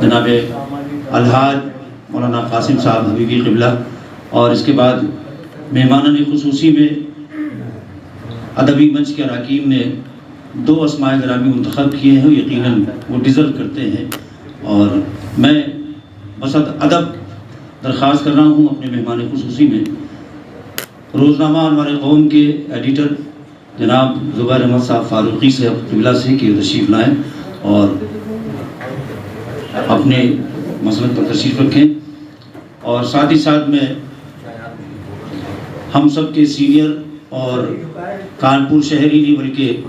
جناب الحاج مولانا قاسم صاحب حبیبی قبلہ، اور اس کے بعد مہمانان خصوصی میں ادبی منچ کے اراکین نے 2 اسماء گرامی منتخب کیے ہیں، یقیناً وہ ڈیزرو کرتے ہیں، اور میں بصد ادب درخواست کر رہا ہوں اپنے مہمان خصوصی میں روزنامہ انوار قوم کے ایڈیٹر جناب زبیر احمد صاحب فاروقی سے قبلہ سے کہ تشریف لائیں اور اپنے مسلک پر تشریف رکھیں، اور ساتھ ہی ساتھ میں ہم سب کے سینئر اور کانپور شہر ہی نہیں بلکہ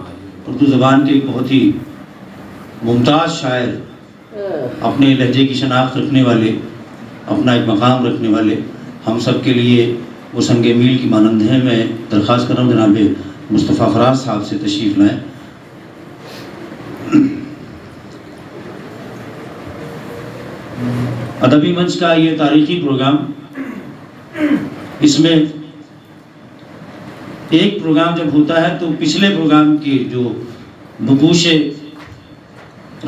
اردو زبان کے ایک بہت ہی ممتاز شاعر، اپنے لہجے کی شناخت رکھنے والے، اپنا ایک مقام رکھنے والے، ہم سب کے لیے وہ سنگ میل کی مانند ہیں۔ میں درخواست کر رہا ہوں جناب مصطفیٰ فراز صاحب سے تشریف لائیں۔ ادبی منچ کا یہ تاریخی پروگرام، اس میں ایک پروگرام جب ہوتا ہے تو پچھلے پروگرام کی جو نقوش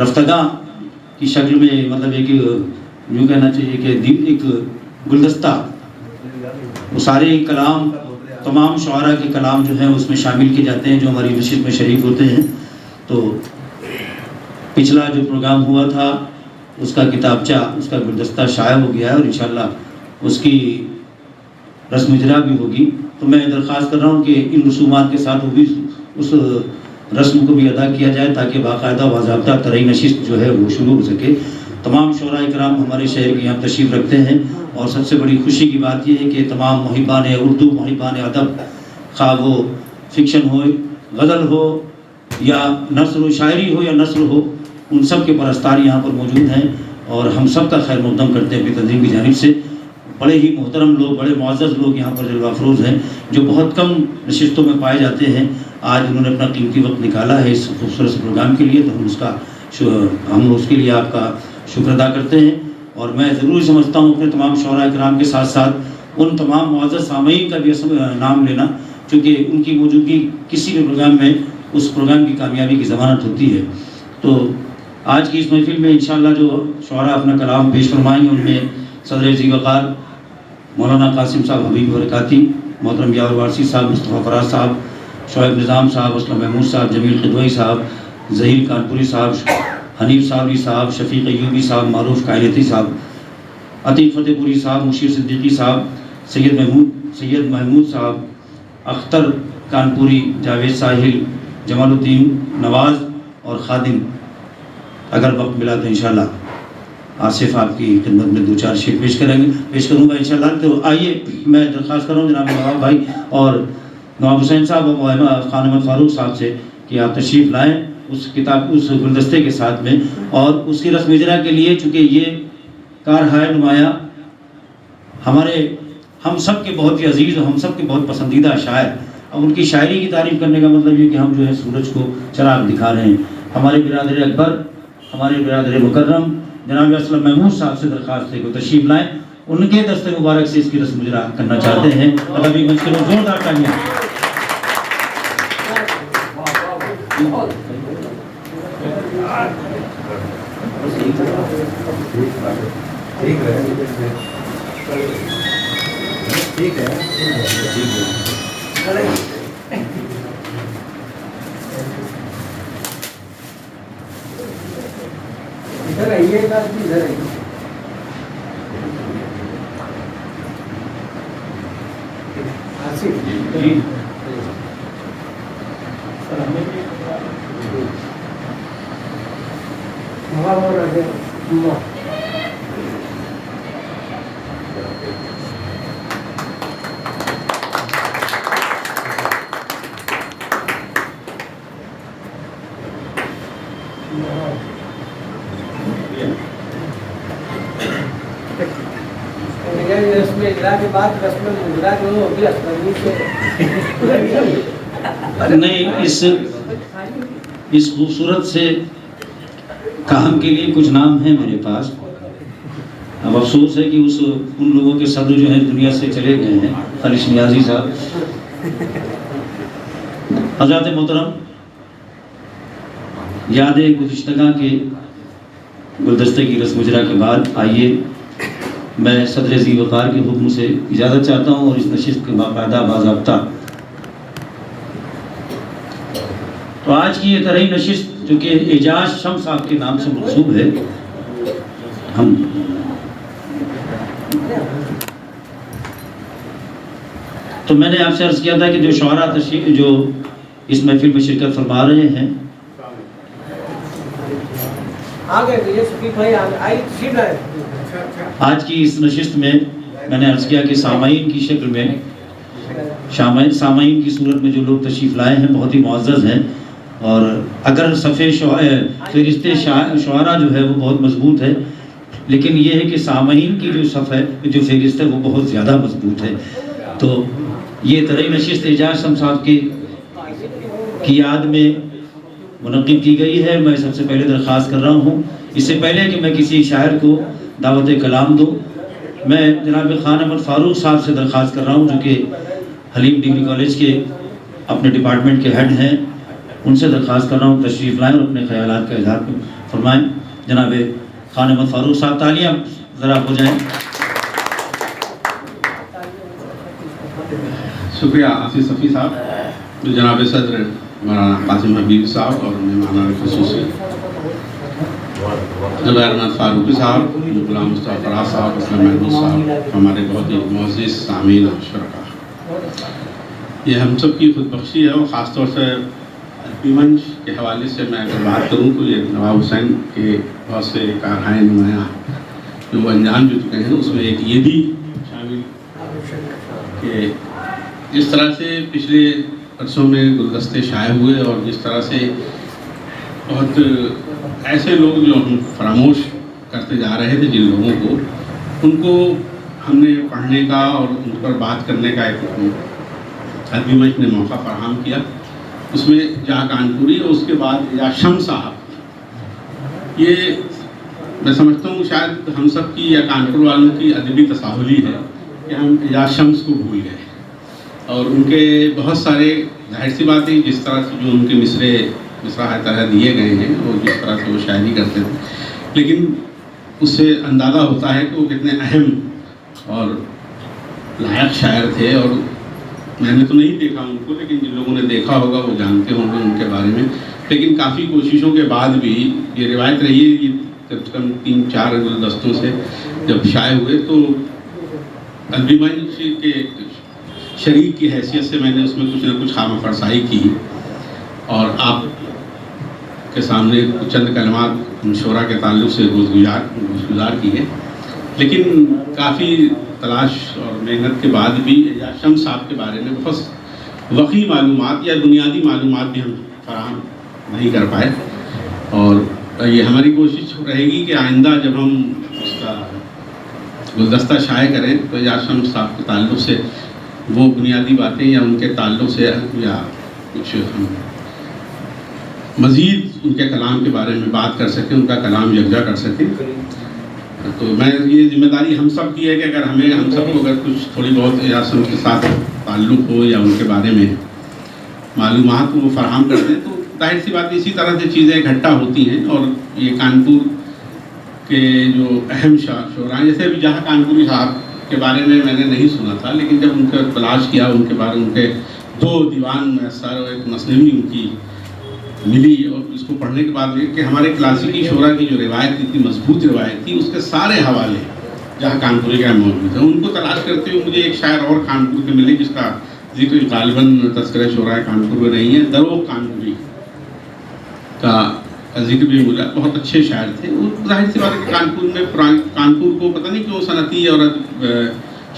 رفتگاں کی شکل میں، مطلب ایک یوں کہنا چاہیے کہ ایک گلدستہ، وہ سارے کلام، تمام شعراء کے کلام جو ہیں اس میں شامل کیے جاتے ہیں جو ہماری نشست میں شریک ہوتے ہیں۔ تو پچھلا جو پروگرام ہوا تھا اس کا کتابچہ، اس کا گلدستہ شائع ہو گیا ہے، اور انشاءاللہ اس کی رسم اجرا بھی ہوگی۔ تو میں درخواست کر رہا ہوں کہ ان رسومات کے ساتھ وہ بھی اس رسم کو بھی ادا کیا جائے تاکہ باقاعدہ باضابطہ ترئی نشست جو ہے وہ شروع ہو سکے۔ تمام شعراء کرام ہمارے شہر کے یہاں تشریف رکھتے ہیں، اور سب سے بڑی خوشی کی بات یہ ہے کہ تمام محبان اردو، محبان ادب، خواہ وہ فکشن ہو، غزل ہو، یا نثر و شاعری ہو یا نثر ہو، ان سب کے پرستار یہاں پر موجود ہیں، اور ہم سب کا خیر مقدم کرتے ہیں اپنی تنظیم کی جانب سے۔ بڑے ہی محترم لوگ، بڑے معزز لوگ یہاں پر جلوہ افروز ہیں جو بہت کم نشستوں میں پائے جاتے ہیں۔ آج انہوں نے اپنا قیمتی وقت نکالا ہے اس خوبصورت پروگرام کے لیے، تو ہم اس کے لیے آپ کا شکر ادا کرتے ہیں، اور میں ضروری سمجھتا ہوں اپنے تمام شعراء کرام کے ساتھ ساتھ ان تمام معزز سامعین کا بھی نام لینا، چونکہ ان کی موجودگی کسی بھی پروگرام میں اس پروگرام کی کامیابی کی ضمانت ہوتی ہے۔ تو آج کی اس محفل میں انشاءاللہ جو شعراء اپنا کلام پیش فرمائیں گے ان میں صدر ذی وقار مولانا قاسم صاحب حبیب برکاتی، محترم یاور وارسی صاحب، مصطفیٰ فراز صاحب، شعیب نظام صاحب، اسلم محمود صاحب، جمیل قدوئی صاحب، ظہیر کانپوری صاحب، حنیف صابری صاحب، شفیق ایوبی صاحب، معروف کائناتی صاحب، عتیق فتح پوری صاحب، مشیر صدیقی صاحب، سید محمود صاحب، اختر کانپوری، جاوید ساحل، جمال الدین نواز اور خادم۔ اگر وقت ملا تو انشاءاللہ آصف آپ کی خدمت میں 2-4 شعر پیش کروں گا انشاءاللہ۔ تو آئیے میں درخواست کر رہا ہوں جناب نواب بھائی اور نواب حسین صاحب اور خان احمد فاروق صاحب سے کہ آپ تشریف لائیں اس گلدستے کے ساتھ میں، اور اس کی رسم اجرا کے لیے، چونکہ یہ کارہائے نمایاں ہم سب کے بہت ہی عزیز اور ہم سب کے بہت پسندیدہ شاعر، اب ان کی شاعری کی تعریف کرنے کا مطلب یہ کہ ہم جو ہے سورج کو چراغ دکھا رہے ہیں۔ ہمارے برادر اکبر، ہمارے برادر مکرم جناب اسلم محمود صاحب سے درخواست ہے کہ تشریف لائیں، ان کے دست مبارک سے اس کی رسم اجرا کرنا چاہتے ہیں۔ ادبی منچ کے لوگ زوردار تالیاں۔ نہیں، اس خوبصورت سے کام کے لیے کچھ نام ہیں میرے پاس۔ اب افسوس ہے کہ ان لوگوں کے صدر جو ہیں دنیا سے چلے گئے ہیں، خالص نیازی صاحب۔ حضرات محترم، یاد گزشتگاں کے گلدستے کی رسم اجرا کے بعد آئیے میں صدر ذی وقار کے حکم سے اجازت چاہتا ہوں اور اس نشست کے باقاعدہ باضابطہ تو آج کی یہ طرح نشست جو کہ اعجاز شمس صاحب کے نام سے منسوب ہے، ہم تو میں نے آپ سے عرض کیا تھا کہ جو شعراء جو اس محفل میں شرکت فرما رہے ہیں، آج کی اس نشست میں نے عرض کیا کہ سامعین کی شکل میں، سامعین کی صورت میں جو لوگ تشریف لائے ہیں بہت ہی معزز ہیں، اور اگر صفحے فہرست شعراء جو ہے وہ بہت مضبوط ہے، لیکن یہ ہے کہ سامعین کی جو صفحہ جو فہرست ہے وہ بہت زیادہ مضبوط ہے۔ تو یہ طرح نشست اعجاز شمس صاحب کی یاد میں منعقد کی گئی ہے۔ میں سب سے پہلے درخواست کر رہا ہوں، اس سے پہلے کہ میں کسی شاعر کو دعوت کلام دوں، میں جناب خان احمد فاروق صاحب سے درخواست کر رہا ہوں جو کہ حلیم ڈگری کالج کے اپنے ڈپارٹمنٹ کے ہیڈ ہیں، ان سے درخواست کر رہا ہوں تشریف لائیں اور اپنے خیالات کا اظہار فرمائیں۔ جناب خان احمد فاروق صاحب، تالیاں ذرا ہو جائیں۔ شکریہ آصف صفی صاحب، جناب صدر مولانا قاسم حبیب صاحب اور مہمان خصوصی جناب احمد فاروقی صاحب، غلام مصطفیٰ فراز صاحب، اسلام محمود صاحب، ہمارے بہت ہی معزز سامعین اور شرکاء، یہ ہم سب کی خود بخشی ہے، اور خاص طور سے ادبی منچ کے حوالے سے میں اگر بات کروں تو یہ نواب حسین کے بہت سے کارہائے نمایاں جو وہ انجام جو چکے ہیں، اس میں ایک یہ بھی شامل کہ جس طرح سے پچھلے برسوں میں گلدستے شائع ہوئے اور جس طرح سے بہت ایسے لوگ جو ہم فراموش کرتے جا رہے تھے، جن لوگوں کو ان کو ہم نے پڑھنے کا اور ان پر بات کرنے کا ایک ادبی منچ نے موقع فراہم کیا، اس میں جہاں کانپوری اور اس کے بعد یا شمس صاحب، یہ میں سمجھتا ہوں شاید ہم سب کی یا کانپور والوں کی ادبی تساہلی ہے کہ ہم یا شمس کو بھول گئے، اور ان کے بہت سارے ظاہر سی بات ہے جس طرح سے جو ان کے مصرع طرح دیے گئے ہیں اور جس طرح سے وہ شاعری کرتے تھے، لیکن اس سے اندازہ ہوتا ہے کہ وہ کتنے اہم اور لائق شاعر تھے، اور میں نے تو نہیں دیکھا ان کو، لیکن جن لوگوں نے دیکھا ہوگا وہ جانتے ہوں گے ان کے بارے میں۔ لیکن کافی کوششوں کے بعد بھی یہ روایت رہی ہے، یہ کم سے کم 3-4 گلدستوں سے جب شائع ہوئے تو ادبی منچ کے شریک کی حیثیت سے میں نے اس میں کچھ نہ کچھ خامہ فرسائی کی اور آپ کے سامنے چند کلمات شعراء کے تعلق سے گزار کی ہے، لیکن کافی تلاش اور محنت کے بعد بھی اعجاز شمس صاحب کے بارے میں بہت وقی معلومات یا بنیادی معلومات بھی ہم فراہم نہیں کر پائے، اور یہ ہماری کوشش رہے گی کہ آئندہ جب ہم اس کا گلدستہ شائع کریں تو اعجاز شمس صاحب کے تعلق سے وہ بنیادی باتیں یا ان کے تعلق سے یا کچھ ہم مزید ان کے کلام کے بارے میں بات کر سکیں، ان کا کلام یکجا کر سکیں۔ تو میں یہ ذمہ داری ہم سب کی ہے کہ اگر ہم سب کو اگر کچھ تھوڑی بہت اعجاز شمس کے ساتھ تعلق ہو یا ان کے بارے میں معلومات وہ فراہم کر دیں تو ظاہر سی بات اسی طرح سے چیزیں اکٹھا ہوتی ہیں، اور یہ کانپور کے جو اہم شعراء جیسے ابھی جہاں کانپوری صاحب کے بارے میں نے نہیں سنا تھا، لیکن جب ان کا تلاش کیا ان کے بارے ان کے 2 دیوان میسر اور ایک مثنوی ان کی ملی، اور اس کو پڑھنے کے بعد کہ ہمارے کلاسیکی شعراء کی جو روایت اتنی مضبوط روایت تھی، اس کے سارے حوالے جہاں کانپوری کا موجود ہے، ان کو تلاش کرتے ہوئے مجھے ایک شاعر اور کانپور کے ملے جس کا ذکر غالباً تذکرہ شعراء کانپور میں نہیں ہے، دروغ کانپوری کا ذکر بھی ملا، بہت اچھے شاعر تھے وہ۔ ظاہر سی بات ہے کہ کانپور میں کانپور کو پتہ نہیں کیوں صنعتی اور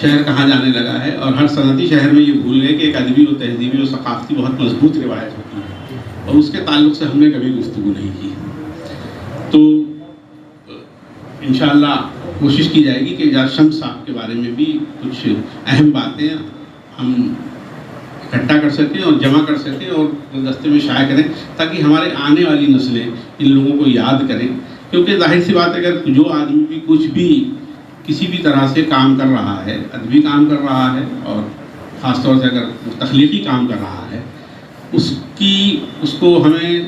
شہر کہاں جانے لگا ہے، اور ہر صنعتی شہر میں یہ بھول گئے کہ ایک ادبی و تہذیبی و ثقافتی بہت مضبوط روایت ہوتی ہے، اور اس کے تعلق سے ہم نے کبھی گفتگو نہیں کی۔ تو انشاءاللہ کوشش کی جائے گی کہ اعجاز شمس صاحب کے بارے میں بھی کچھ اہم باتیں ہم اکٹھا کر سکیں اور جمع کر سکیں اور گلدستے میں شائع کریں، تاکہ ہمارے آنے والی نسلیں ان لوگوں کو یاد کریں، کیونکہ ظاہر سی بات ہے اگر جو آدمی بھی کچھ بھی کسی بھی طرح سے کام کر رہا ہے، ادبی کام کر رہا ہے اور خاص طور سے اگر تخلیقی کام کر رہا ہے، اس کو ہمیں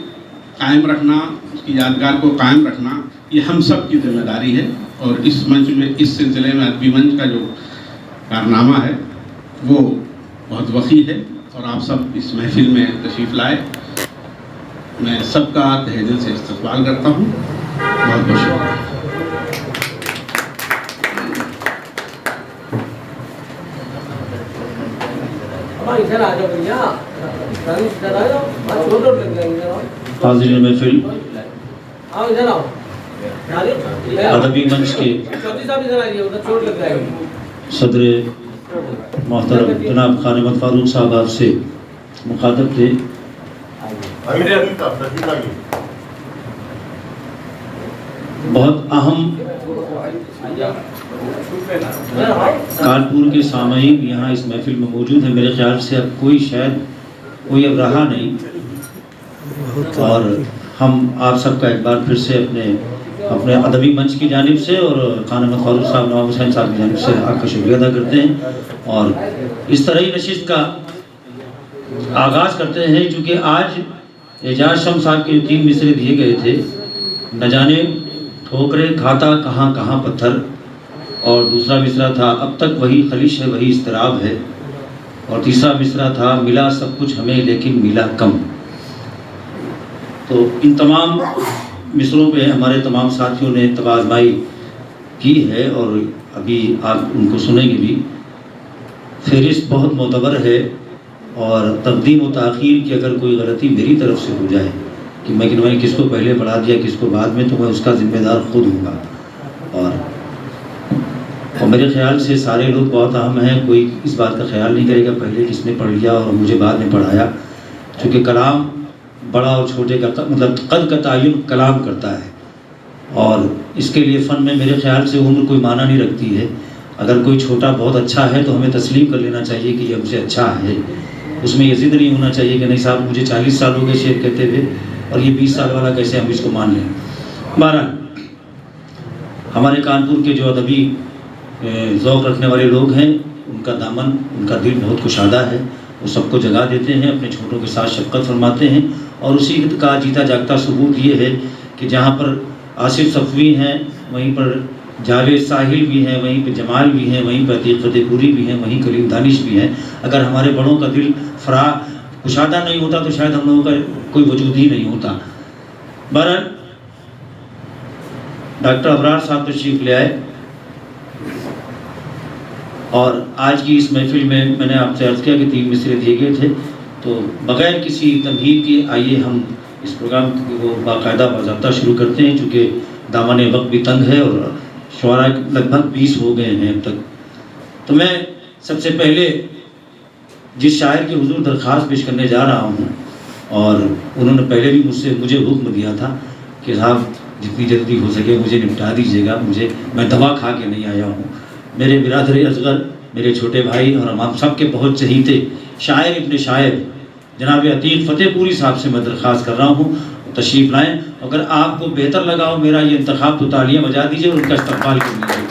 قائم رکھنا، اس کی یادگار کو قائم رکھنا یہ ہم سب کی ذمہ داری ہے، اور اس منچ میں، اس سلسلے میں ادبی منچ کا جو کارنامہ ہے وہ بہت وسیع ہے، اور آپ سب اس محفل میں تشریف لائے، میں سب کا تہہ دل سے استقبال کرتا ہوں. بہت بہت شکریہ. حاضرین محفل، ادبی منچ کے صدر محترم جناب خان احمد فاروق صاحب آپ سے مخاطب تھے. بہت اہم کانپور کے سامعین یہاں اس محفل میں موجود ہیں. میرے خیال سے اب کوئی اب رہا نہیں، اور ہم آپ سب کا ایک بار پھر سے اپنے ادبی منچ کی جانب سے اور خان احمد فاروق صاحب، نواب حسین صاحب کی جانب سے آپ کا شکریہ ادا کرتے ہیں، اور اس طرح ہی نشست کا آغاز کرتے ہیں. چونکہ آج اعجاز شمس صاحب کے 3 مصرے دیے گئے تھے، نہ جانے ٹھوکرے کھاتا کہاں کہاں پتھر، اور دوسرا مصرع تھا اب تک وہی خلش ہے وہی اضطراب ہے، اور تیسرا مصرع تھا ملا سب کچھ ہمیں لیکن ملا کم. تو ان تمام مصروں پہ ہمارے تمام ساتھیوں نے تبادمائی کی ہے، اور ابھی آپ ان کو سنیں گے بھی. فہرست بہت معتبر ہے، اور تقدیم و تاخیر کی اگر کوئی غلطی میری طرف سے ہو جائے کہ میں کس کو پہلے پڑھا دیا کس کو بعد میں، تو میں اس کا ذمہ دار خود ہوں گا. اور میرے خیال سے سارے لوگ بہت اہم ہیں، کوئی اس بات کا خیال نہیں کرے گا پہلے کس نے پڑھ لیا اور مجھے بعد میں پڑھایا. چونکہ کلام بڑا اور چھوٹے کا مطلب قد کا تعین کلام کرتا ہے، اور اس کے لیے فن میں میرے خیال سے عمر کوئی معنی نہیں رکھتی ہے. اگر کوئی چھوٹا بہت اچھا ہے تو ہمیں تسلیم کر لینا چاہیے کہ یہ ہم سے اچھا ہے. اس میں یہ ضد نہیں ہونا چاہیے کہ نہیں صاحب مجھے 40 سال ہو گئے شعر کہتے ہوئے اور یہ 20 سال والا کیسے ہم اس کو مان لیں. بہرحال ہمارے کانپور کے جو ادبی ذوق رکھنے والے لوگ ہیں، ان کا دامن، ان کا دل بہت کشادہ ہے. وہ سب کو جگا دیتے ہیں، اپنے چھوٹوں کے ساتھ شفقت فرماتے ہیں، اور اسی کا جیتا جاگتا ثبوت یہ ہے کہ جہاں پر آصف صفوی ہیں وہیں پر جاوید ساحل بھی ہیں، وہیں پہ جمال بھی ہیں، وہیں پہ عتیق فتح پوری بھی ہیں، وہیں کلیم دانش بھی ہیں. اگر ہمارے بڑوں کا دل کشادہ نہیں ہوتا تو شاید ہم لوگوں کا کوئی وجود ہی نہیں ہوتا. بہرحال ڈاکٹر ابرار صاحب تشریف لے آئے، اور آج کی اس محفل میں نے آپ سے عرض کیا کہ 3 مصرے دیے گئے تھے، تو بغیر کسی تمہید کے آئیے ہم اس پروگرام کو باقاعدہ باضابطہ شروع کرتے ہیں. چونکہ دامن وقت بھی تنگ ہے اور شعراء لگ بھگ 20 ہو گئے ہیں اب تک. تو میں سب سے پہلے جس شاعر کے حضور درخواست پیش کرنے جا رہا ہوں، اور انہوں نے پہلے بھی مجھے حکم دیا تھا کہ صاحب جتنی جلدی ہو سکے مجھے نپٹا دیجیے گا، میں دوا کھا کے نہیں آیا ہوں. میرے برادر اصغر، میرے چھوٹے بھائی اور ہم سب کے بہت چہیتے شاعر ابن شاعر جناب عتیق فتح پوری صاحب سے میں درخواست کر رہا ہوں تشریف لائیں. اگر آپ کو بہتر لگا ہو میرا یہ انتخاب تو تالیاں بجا دیجیے اور ان کا استقبال کیجیے.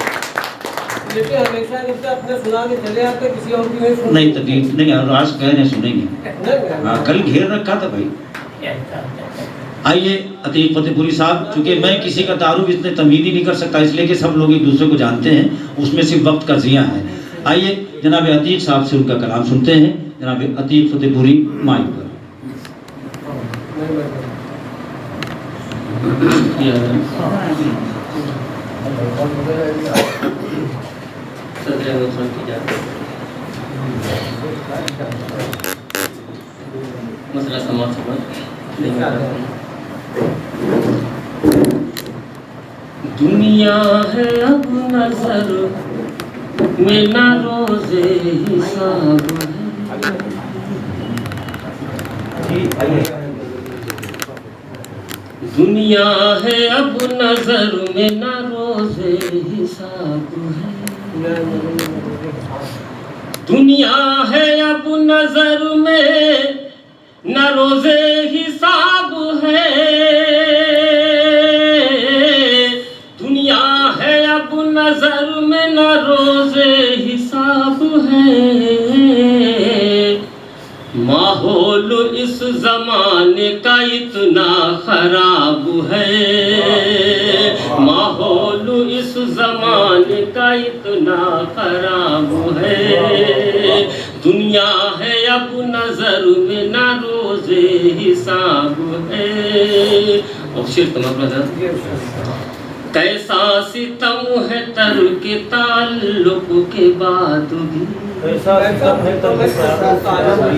نہیں تکلیف نہیں، آج کہنے سنیں گے، کل گھیر رکھا تھا بھائی. آئیے عتیق فتح پوری صاحب، چونکہ میں کسی کا تعارف اتنے تمہیدی نہیں کر سکتا اس لیے کہ سب لوگ ایک دوسرے کو جانتے ہیں، اس میں صرف وقت کا ضیاع ہے. آئیے جناب عتیق صاحب سے ان کا کلام سنتے ہیں. جناب عتیق فتح پوری مائک پر. مسئلہ سماعت دنیا ہے اب نظر میں نہ روز حساب ہے. دنیا ہے اب نظر میں نہ روز حساب ہے. دنیا ہے اب نظر میں نہ روز حساب ہے. دنیا ہے اب نظر میں نہ روز حساب ہے. ماحول اس زمانے کا اتنا خراب ہے. اس زمانے کا اتنا خراب ہے، دنیا ہے اب نظر میں نہ روز حساب ہے۔ اور شیر تمام کیسا ستم ہے ترک تعلق کے بعد بھی،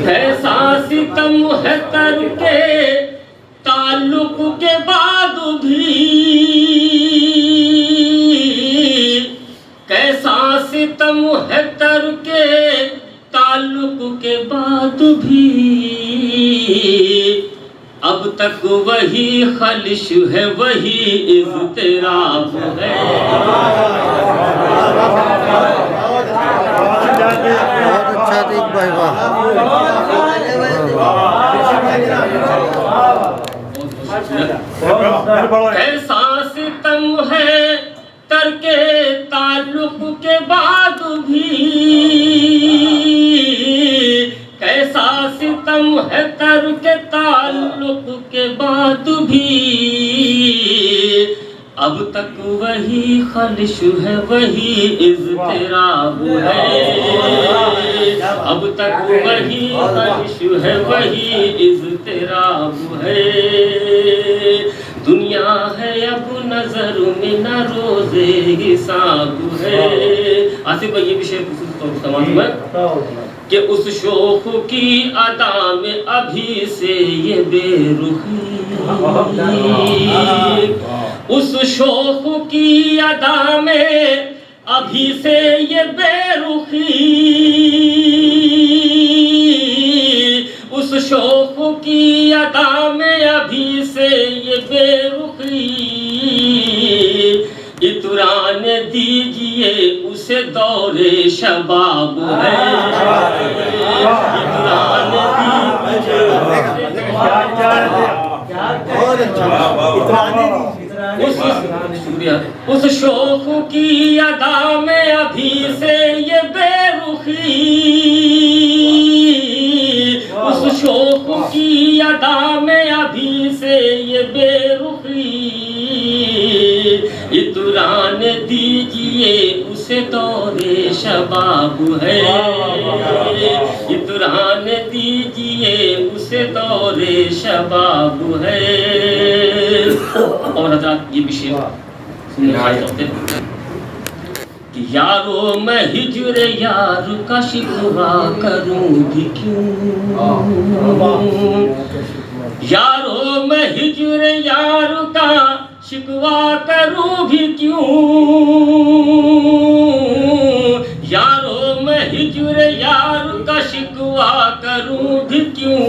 کیسا ستم ہے ترک تعلق کے بعد بھی، کیسا ستم ہے ترک تعلق کے بعد بھی، اب تک وہی خلش ہے وہی اضطراب ہے۔ کیسا ستم ہے ترک تعلق کے بعد بھی، کیسا ستم ہے ترک تعلق کے بعد بھی، اب تک وہی خلش ہے وہی اضطراب ہے، اب تک وہی خلش ہے وہی اضطراب ہے، دنیا ہے اب نظر میں نہ روز حساب ہے۔ آصف بھائی یہ بھی شعر خصوصی طور پر استعمال ہوا ہے کہ اس شوق کی ادا میں ابھی سے یہ بے رخی، اس شوق کی ادا میں ابھی سے یہ بے رخی، اس شوق کی ادا میں ابھی سے یہ بے رخی، اتران دیجئے اسے دور شباب ہے، اتران دیجئے اس شوق کی ادا میں ابھی سے یہ بے رخی، اس شوق کی ادا میں ابھی سے یہ بے رخی، اتران دیجئے اسے دور شباب ہے، اتران دیجئے اسے دور شباب ہے۔ اور حضرات یہ بھی شعر سننے خواہش رکھتے ہیں کہ یارو میں ہجر یار کا شکوہ کروں بھی کیوں، یارو میں ہجر یار کا شکوہ کروں بھی کیوں، یارو میں ہجر یار کا شکوہ کروں بھی کیوں،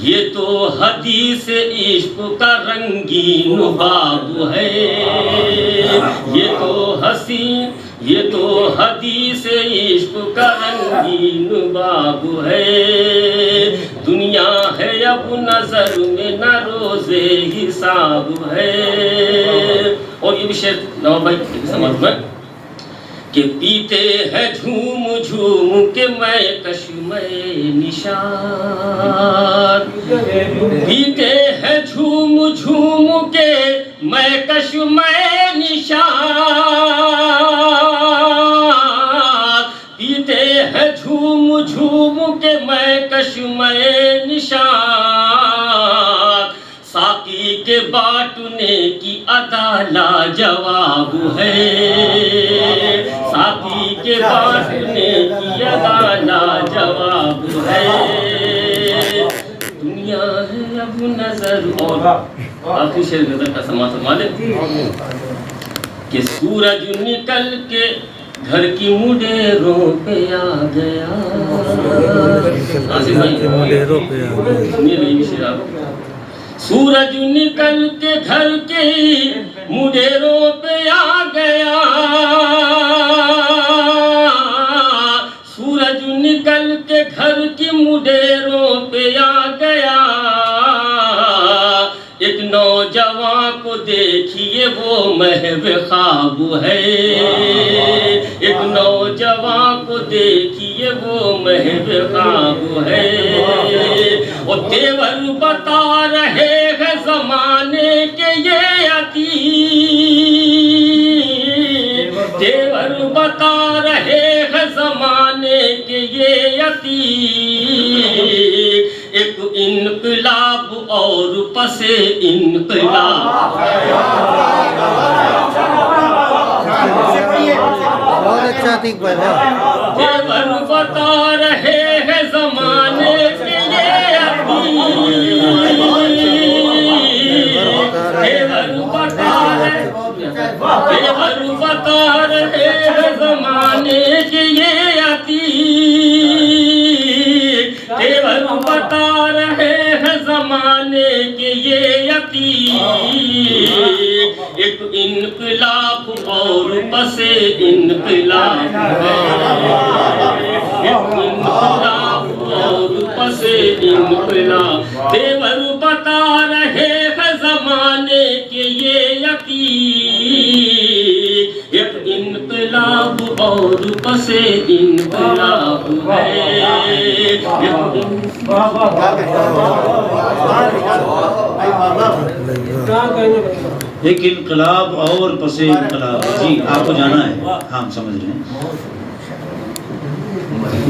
یہ تو حدیث عشق کا رنگین باب ہے، یہ تو حسین یہ تو حدیث عشق کا رنگین باب ہے، دنیا ہے اب نظر میں نہ روز حساب ہے۔ اور یہ بھی شعر نواب بھائی سمجھ میں کہ پیتے ہیں جھوم جھوم کے میں کش میں نشان، پیتے ہیں جھوم جھوم کے میں کش میں نشان، پیتے ہیں جھوم جھوم کے میں کش میں نشان، ساقی کے باٹنے کی ادا لاجواب ہے، ساقی کے باٹنے کی ادا لاجواب ہے، دنیا ہے اب نظر۔ اور آخری شعر غزل کا سماعت فرما لیں کہ سورج نکل کے گھر کی مڈیروں پہ آ گیا، سورج نکل کے گھر کی مڈیروں پہ آ گیا، سورج نکل کے گھر کی مڈیروں پہ آ گیا، ایک نوجوان کو دیکھیے وہ محو خواب ہے، ایک نوجوان کو دیکھیے وہ محو خواب ہے، وہ تیور بتا رہے ہیں زمانے کے یہ عتیق، آتی ایک انقلاب اور پس انقلاب بہت اچھا تھی دیور بتا رہے ہیں زمانے کے یہ دیور بتا رہے ہیں زمانے کے یہ عتیق دیور بتا رہے ہیں زمانے کے یہ عتیق ایک انقلاب اور پس انقلاب انقلاب اور پس انقلاب دیور بتا رہے ہیں زمانے کے یہ عتیق ایک انقلاب اور پس انقلاب ہے ایک انقلاب اور پس انقلاب. جی آپ کو جانا ہے؟ ہاں ہم سمجھ رہے ہیں.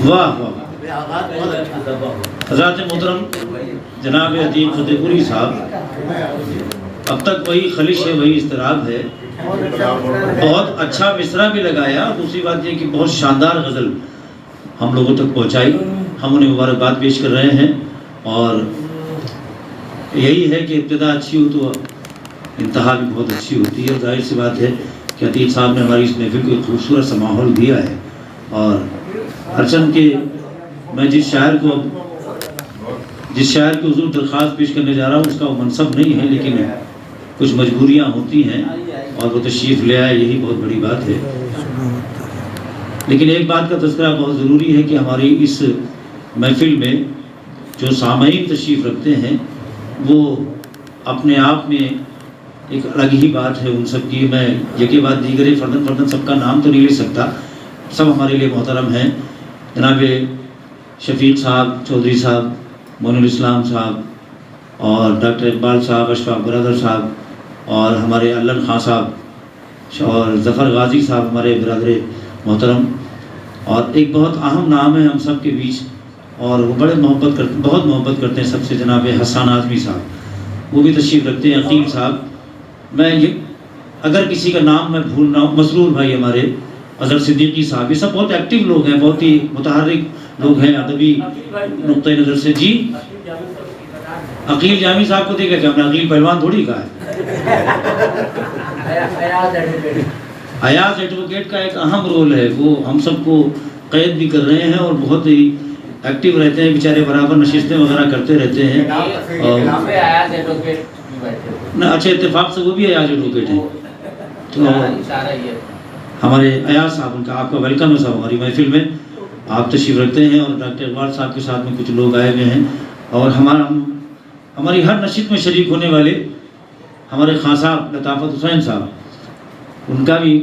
واہ واہ. حضرات محترم جناب عتیق فتح پوری صاحب، اب تک وہی خلش ہے، وہی اضطراب ہے. بہت اچھا مصرع بھی لگایا. دوسری بات یہ کہ بہت شاندار غزل ہم لوگوں تک پہنچائی. ہم انہیں مبارکباد پیش کر رہے ہیں، اور یہی ہے کہ ابتدا اچھی ہو تو انتہا بھی بہت اچھی ہوتی ہے. ظاہر سی بات ہے کہ عتیق صاحب نے ہماری اس محفل کو ایک خوبصورت سا ماحول دیا ہے. اور ہرچند کہ میں جس شاعر کی حضور درخواست پیش کرنے جا رہا ہوں اس کا وہ منصب نہیں ہے، لیکن کچھ مجبوریاں ہوتی ہیں اور وہ تشریف لے آئے، یہی بہت بڑی بات ہے. لیکن ایک بات کا تذکرہ بہت ضروری ہے کہ ہماری اس محفل میں جو سامعین تشریف رکھتے ہیں وہ اپنے آپ میں ایک الگ ہی بات ہے ان سب کی. میں یکی بعد دیگرے فردن فردن سب کا نام تو نہیں لے سکتا، سب ہمارے لیے محترم ہیں. جناب شفیق صاحب، چودھری صاحب، معین الاسلام صاحب، اور ڈاکٹر اقبال صاحب، اشفاق برادر صاحب، اور ہمارے علن خان صاحب، اور ظفر غازی صاحب ہمارے برادر محترم. اور ایک بہت اہم نام ہے ہم سب کے بیچ، اور وہ بہت محبت کرتے ہیں سب سے، جناب حسان اعظمی صاحب، وہ بھی تشریف رکھتے ہیں. عقیل صاحب، میں اگر کسی کا نام میں بھول رہا ہوں، مسرور بھائی ہمارے، اظہر صدیقی صاحب، یہ سب بہت ایکٹیو لوگ ہیں، بہت ہی متحرک لوگ ہیں ادبی نقطۂ نظر سے. جی عقیل جامی صاحب کو دیکھا کہ ہم نے عقیل پہلوان تھوڑی کہا ہے. ایاز ایڈوکیٹ کا ایک اہم رول ہے، وہ ہم سب کو قید بھی کر رہے ہیں اور بہت ہی ایکٹیو رہتے ہیں بیچارے، برابر نشستیں وغیرہ کرتے رہتے ہیں. اچھا اتفاق سے وہ بھی ایاز ایڈوکیٹ ہیں. تو ہمارے ایاز صاحب، ان کا آپ کا ویلکم ہے صاحب ہماری محفل میں. آپ تشریف رکھتے ہیں، اور ڈاکٹر اقبال صاحب کے ساتھ میں کچھ لوگ آئے ہوئے ہیں، اور ہماری ہر نشست میں شریک ہونے والے ہمارے خان صاحب لطافت حسین صاحب، ان کا بھی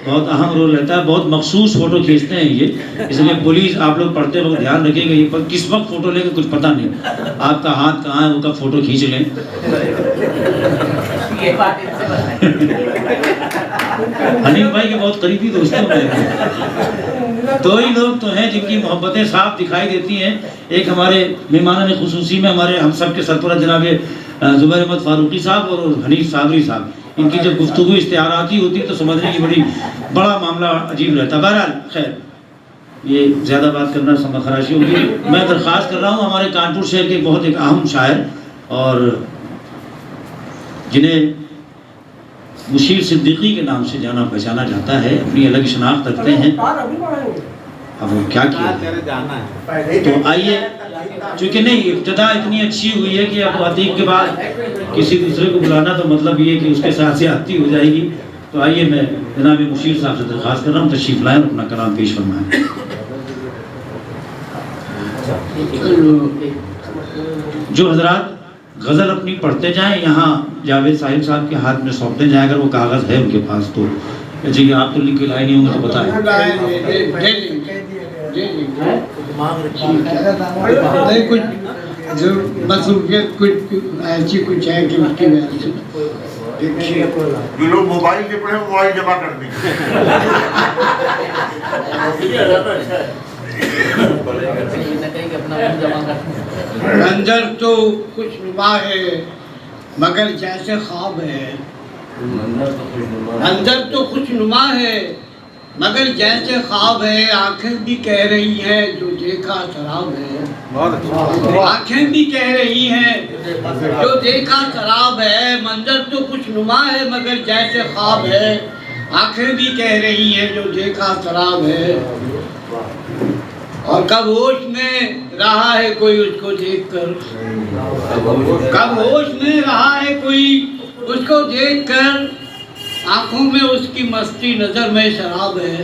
بہت اہم رول رہتا ہے. بہت مخصوص فوٹو کھینچتے ہیں یہ، اس لیے پولیس آپ لوگ پڑھتے وقت دھیان رکھیں گے، یہ کس وقت فوٹو لے کے کچھ پتہ نہیں، آپ کا ہاتھ کہاں ہے وہ کب فوٹو کھینچ لیں. حنیف بھائی کے بہت قریبی دوست ہیں. دو ہی لوگ تو ہیں جن کی محبتیں صاف دکھائی دیتی ہیں. ایک ہمارے مہمانان خصوصی میں ہمارے ہم سب کے سرپرست جناب زبیر احمد فاروقی صاحب اور حنیف صابری صاحب. ان کی جب گفتگو اشتہاراتی ہوتی تو سمجھنے کی بڑا معاملہ عجیب رہتا. بہرحال خیر، یہ زیادہ بات کرنا خراشی ہوگی. میں درخواست کر رہا ہوں ہمارے کانپور شہر کے بہت ایک اہم شاعر، اور جنہیں مشیر صدیقی کے نام سے جانا پہچانا جاتا ہے، اپنی الگ شناخت رکھتے ہیں. اب وہ کیا کیا تو آئیے، چونکہ نہیں ابتدا اتنی اچھی ہوئی ہے کہ اب عتیق کے بعد کسی دوسرے کو بلانا تو مطلب یہ کہ اس کے ساتھ زیادتی ہو جائے گی. تو آئیے میں جناب مشیر صاحب سے درخواست کر رہا ہوں تشریف لائیں اور اپنا کلام پیش فرمائیں. جو حضرات غزل اپنی پڑھتے جائیں، یہاں جاوید صاحب صاحب کے ہاتھ میں سونپتے جائیں، اگر وہ کاغذ ہے ان کے پاس تو. جی آپ تو لکھ کے لائے نہیں ہوں گے تو بتائیں. کچھ جو مصروفیت کچھ ایسی کچھ ہے کہ اس کی وجہ سے جو لوگ موبائل کے پڑھے موبائل جمع کر دیں. منظر تو خوش نما ہے مگر جیسے خواب ہے. منظر تو خوش نما ہے مگر جیسے خواب ہے. آنکھیں بھی کہہ رہی ہیں جو دیکھا شراب ہے. آنکھیں بھی کہہ رہی ہیں جو دیکھا شراب ہے. منظر تو خوش نما ہے مگر جیسے خواب ہے. آنکھیں بھی کہہ رہی ہیں جو دیکھا شراب ہے. اور کب ہوش میں رہا ہے کوئی اس کو دیکھ کر. کب ہوش میں رہا ہے کوئی اس کو دیکھ کر. آنکھوں میں اس کی مستی نظر میں شراب ہے.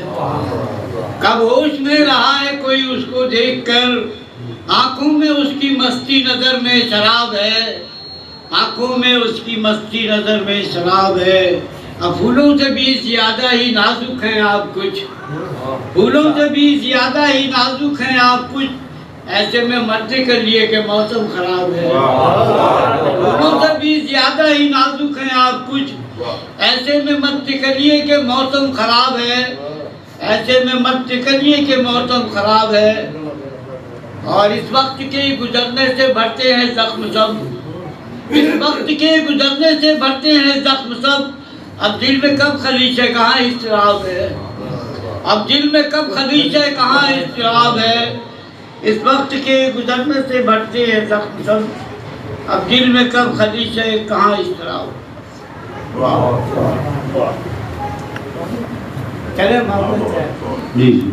کب ہوش میں رہا ہے کوئی اس کو دیکھ کر. آنکھوں میں اس کی مستی نظر میں شراب ہے. آنکھوں میں اس کی مستی نظر میں شراب ہے. اب پھولوں سے بھی زیادہ ہی نازک ہیں آپ کچھ. پھولوں سے بھی زیادہ ہی نازک ہیں آپ کچھ. ایسے میں مت کر لیے کہ موسم خراب ہے. پھولوں سے بھی زیادہ ہی نازک ہیں آپ کچھ. ایسے میں مت کریے کہ موسم خراب ہے. ایسے میں مت کریے کہ موسم خراب ہے. اور اس وقت کے گزرنے سے بھرتے ہیں زخم سب. اس وقت کے گزرنے سے بھرتے ہیں زخم سب. اب دل میں کب خلیش ہے کہاں اضطراب ہے. اب دل میں کب خلیش ہے کہاں اضطراب ہے. اس وقت کے گزرنے سے بھرتے ہیں زخم سب. اب دل میں کب خلیش ہے کہاں اضطراب. چلے محمد صاحب. جی جی.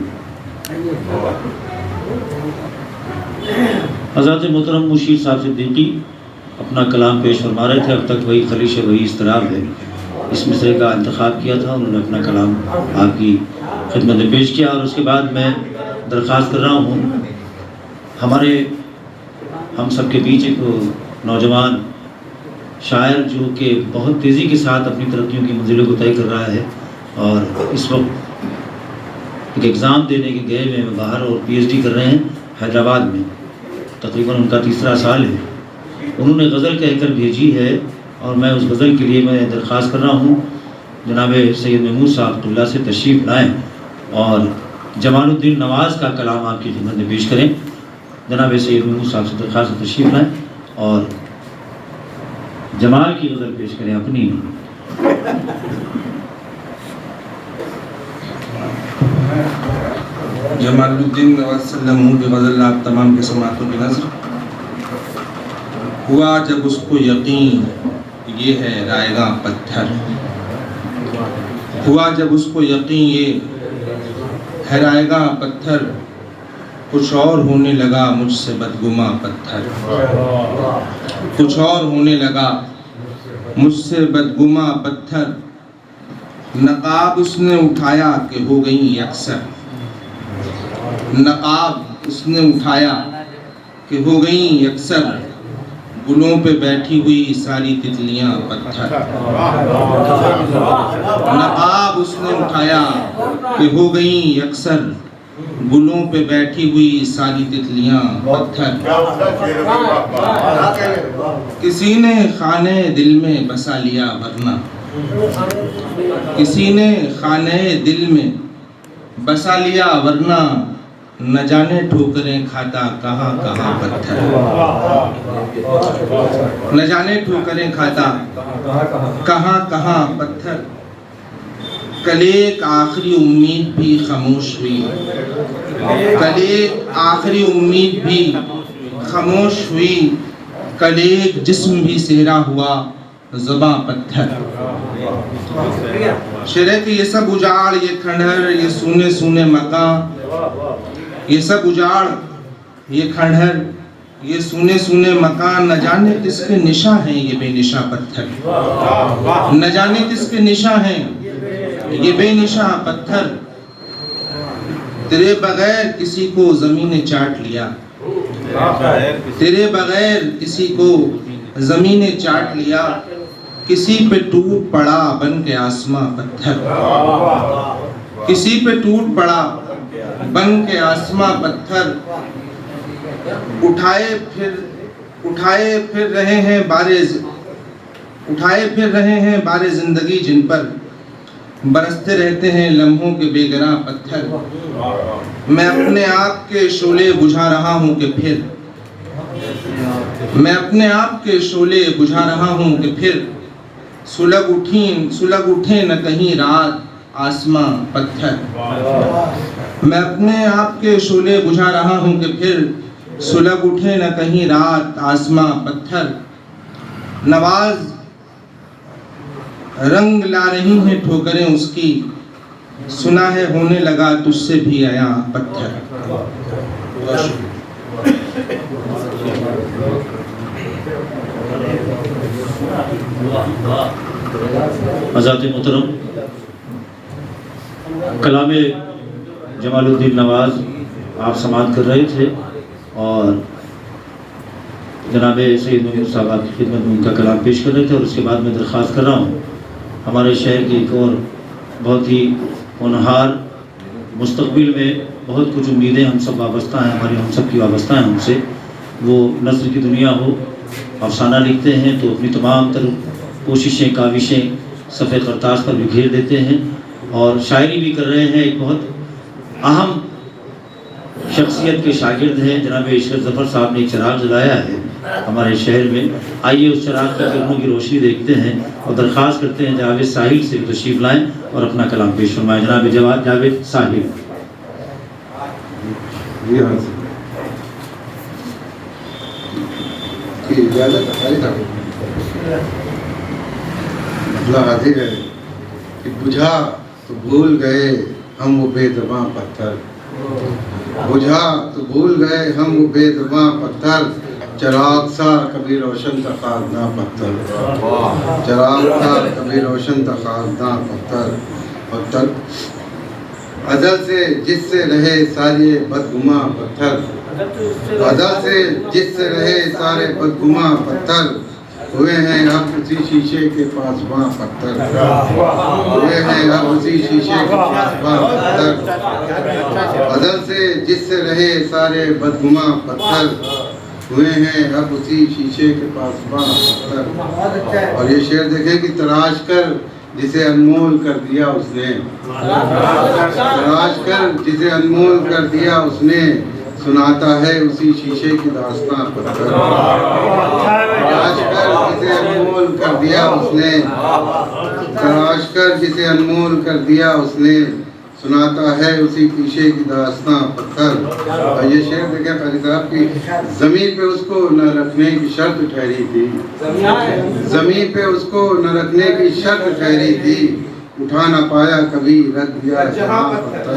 حضرت محترم مشیر صاحب صدیقی اپنا کلام پیش فرما رہے تھے. اب تک وہی خلیش ہے وہی اضطراب ہے. اس مصرے کا انتخاب کیا تھا. انہوں نے اپنا کلام آپ کی خدمت میں پیش کیا. اور اس کے بعد میں درخواست کر رہا ہوں ہم سب کے بیچ ایک نوجوان شاعر جو کہ بہت تیزی کے ساتھ اپنی ترقیوں کی منزلوں کو طے کر رہا ہے اور اس وقت ایک ایگزام دینے کے گئے ہوئے باہر اور پی ایچ ڈی کر رہے ہیں حیدرآباد میں. تقریباً ان کا 3را سال ہے. انہوں نے غزل کہہ کر بھیجی ہے اور میں اس غزل کے لیے میں درخواست کر رہا ہوں جناب سید محمود صاحب اللہ سے تشریف لائیں اور جمال الدین نواز کا کلام آپ کی خدمت میں پیش کریں. جناب سید محمود صاحب سے درخواست سے تشریف لائیں اور جمال کی غزل پیش کریں اپنی. جمال الدین نواز صلی اللہ علیہ وسلم کی غزل آپ تمام کے سماعتوں کی نظر. ہوا جب اس کو یقین یہ ہے رائے گاں پتھر. ہوا جب اس کو یقین یہ ہے رائے گاں پتھر. کچھ اور ہونے لگا مجھ سے بدگما پتھر. کچھ اور ہونے لگا مجھ سے بدگما پتھر. نقاب اس نے اٹھایا کہ ہو گئی یکسر. نقاب اس نے اٹھایا کہ ہو گئی یکسر. گلوں پہ بیٹھی ہوئی ساری تتلیاں پتھر. نقاب اس نے اٹھایا کہ ہو گئی یکسر. گلوں پہ بیٹھی ہوئی ساری تتلیاں پتھر. کسی نے خانے دل میں بسا لیا ورنہ. کسی نے خانے دل میں بسا لیا ورنہ. نہ جانے ٹھوکریں کھاتا کہاں کہاں پتھر. نہ جانے ٹھوکریں کھاتا کہاں کہاں پتھر. کل ایک آخری امید بھی خاموش ہوئی. کل ایک آخری امید بھی خاموش ہوئی. کل ایک جسم بھی سہرا ہوا زباں پتھر. شرے کہ یہ سب اجاڑ یہ کھنڈر یہ سونے سونے مکان. یہ سب اجاڑ یہ کھنڈر یہ سونے سونے مکان. نہ جانے کس کے نشاں ہیں یہ بے نشاں پتھر. نہ جانے کس کے نشاں ہیں یہ بے نشاں پتھر. تیرے بغیر کسی کو زمین نے چاٹ لیا. تیرے بغیر کسی کو زمین نے چاٹ لیا. کسی پہ ٹوٹ پڑا بن کے آسماں پتھر. کسی پہ ٹوٹ پڑا بن کے آسماں پتھر. اٹھائے پھر رہے ہیں بارے زندگی جن پر. برستے رہتے ہیں لمحوں کے بے گراں پتھر، میں اپنے آپ کے شعلے بجھا رہا ہوں کہ پھر، میں اپنے آپ کے شعلے بجھا رہا ہوں کہ پھر سلگ اٹھیں نہ کہیں رات آسماں پتھر، میں اپنے آپ کے شعلے بجھا رہا ہوں کہ پھر سلگ اٹھیں نہ کہیں رات آسماں پتھر، نواز رنگ لا رہی ہیں ٹھوکریں اس کی، سنا ہے ہونے لگا تجھ سے بھی عیاں پتھر۔ حضرات محترم، کلام جمال الدین نواز آپ سماعت کر رہے تھے اور جناب سید محمود صاحب آپ کی خدمت میں ان کا کلام پیش کر رہے تھے، اور اس کے بعد میں درخواست کر رہا ہوں ہمارے شہر کی ایک اور بہت ہی ہونہار، مستقبل میں بہت کچھ امیدیں ہم سب وابستہ ہیں، ہماری ہم سب کی وابستہ ہیں ان سے، وہ نثر کی دنیا ہو، افسانہ لکھتے ہیں تو اپنی تمام تر کوششیں کاوشیں صفحہ کرتاس پر بکھیر دیتے ہیں، اور شاعری بھی کر رہے ہیں۔ ایک بہت اہم شخصیت کے شاگرد ہیں جناب عشرت ظفر صاحب نے ایک چراغ جلایا ہے ہمارے شہر میں، آئیے اس چراغ کی کرنوں کی روشنی دیکھتے ہیں اور درخواست کرتے ہیں جاوید ساحل سے تشریف لائیں اور اپنا کلام پیش فرمائیں۔ جناب جاوید ساحل۔ حاضر ہے کہ بجھا تو بھول گئے ہم وہ بے زباں پتھر، بجھا تو بھول گئے ہم وہ بے زباں پتھر، چراغ سا کبھی روشن تھا خاکداں پتھر، چراغ سا کبھی روشن تھا خاکداں پتھر، پتھر ازل سے جس سے رہے سارے بدگماں پتھر، ازل سے جس سے رہے سارے بدگماں پتھر، ہوئے ہیں اب اسی شیشے کے پاسباں پتھر، ہوئے ہیں اب اسی شیشے کے پاسباں پتھر، ازل سے جس سے رہے سارے بدگماں پتھر، ہوئے ہیں اب اسی شیشے کے پاسباں پتھر۔ اور یہ شعر دیکھیں کہ تراش کر جسے انمول کر دیا اس نے، تراش کر جسے انمول کر دیا اس نے، سناتا ہے اسی شیشے کی داستان پتھر، تراش کر جسے انمول کر دیا اس نے، تراش کر جسے انمول کر دیا اس نے، سناتا ہے اسی شیشے کی داستان پتھر۔ اور یہ شعر دیکھیں قاری صاحب کی، زمین پہ اس کو نہ رکھنے کی شرط ٹھہری تھی، زمین پہ اس کو نہ رکھنے کی شرط ٹھہری تھی، اٹھا نہ پایا کبھی رکھ دیا جہاں پتھر،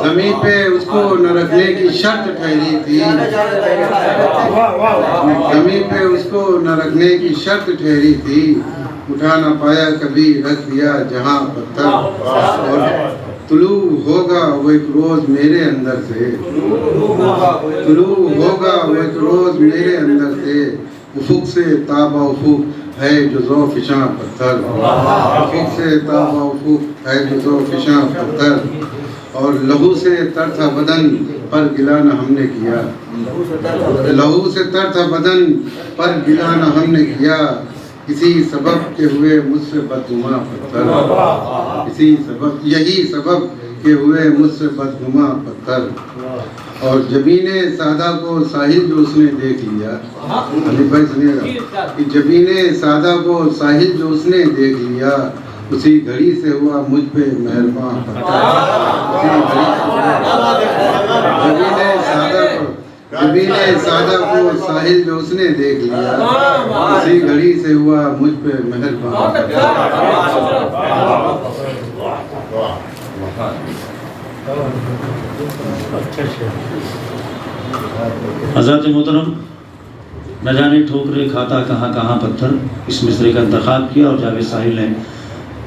زمین پہ اس کو نہ رکھنے کی شرط ٹھہری تھی، زمین پہ اس کو نہ رکھنے کی شرط ٹھہری تھی، اٹھا نہ پایا کبھی رکھ دیا جہاں پتھر۔ اور طلوع ہوگا وہ ایک روز میرے اندر سے، طلوع ہوگا وہ ایک روز میرے اندر سے، افق سے تابہ افق ہے جو ذو فشاں پتھر، افق سے تابہ افق ہے جو ذو فشاں پتھر، اور لہو سے تر تھا بدن پر گلا نہ ہم نے کیا، لہو سے تر تھا بدن پر گلا نہ ہم نے کیا، کسی سبب کے ہوئے مجھ سے بدگماں پتھر، کسی سبب یہی سبب کے ہوئے مجھ سے بدگماں پتھر۔ اور جبین سادہ کو ساحل جو اس نے دیکھ لیا، علی بھائی سنیے گا کہ جبین سادہ کو ساحل جو اس نے دیکھ لیا، اسی گھڑی سے ہوا مجھ پہ مہرباں پتھر، جبین سادہ کو ساحل جو اس نے دیکھ لیا، اسی گھڑی سے ہوا مجھ پہ مہرباں پتھر۔ حضرات محترم، نہ جانے ٹھوکرے کھاتا کہاں کہاں پتھر، اس مصرے کا انتخاب کیا اور جاوید ساحل نے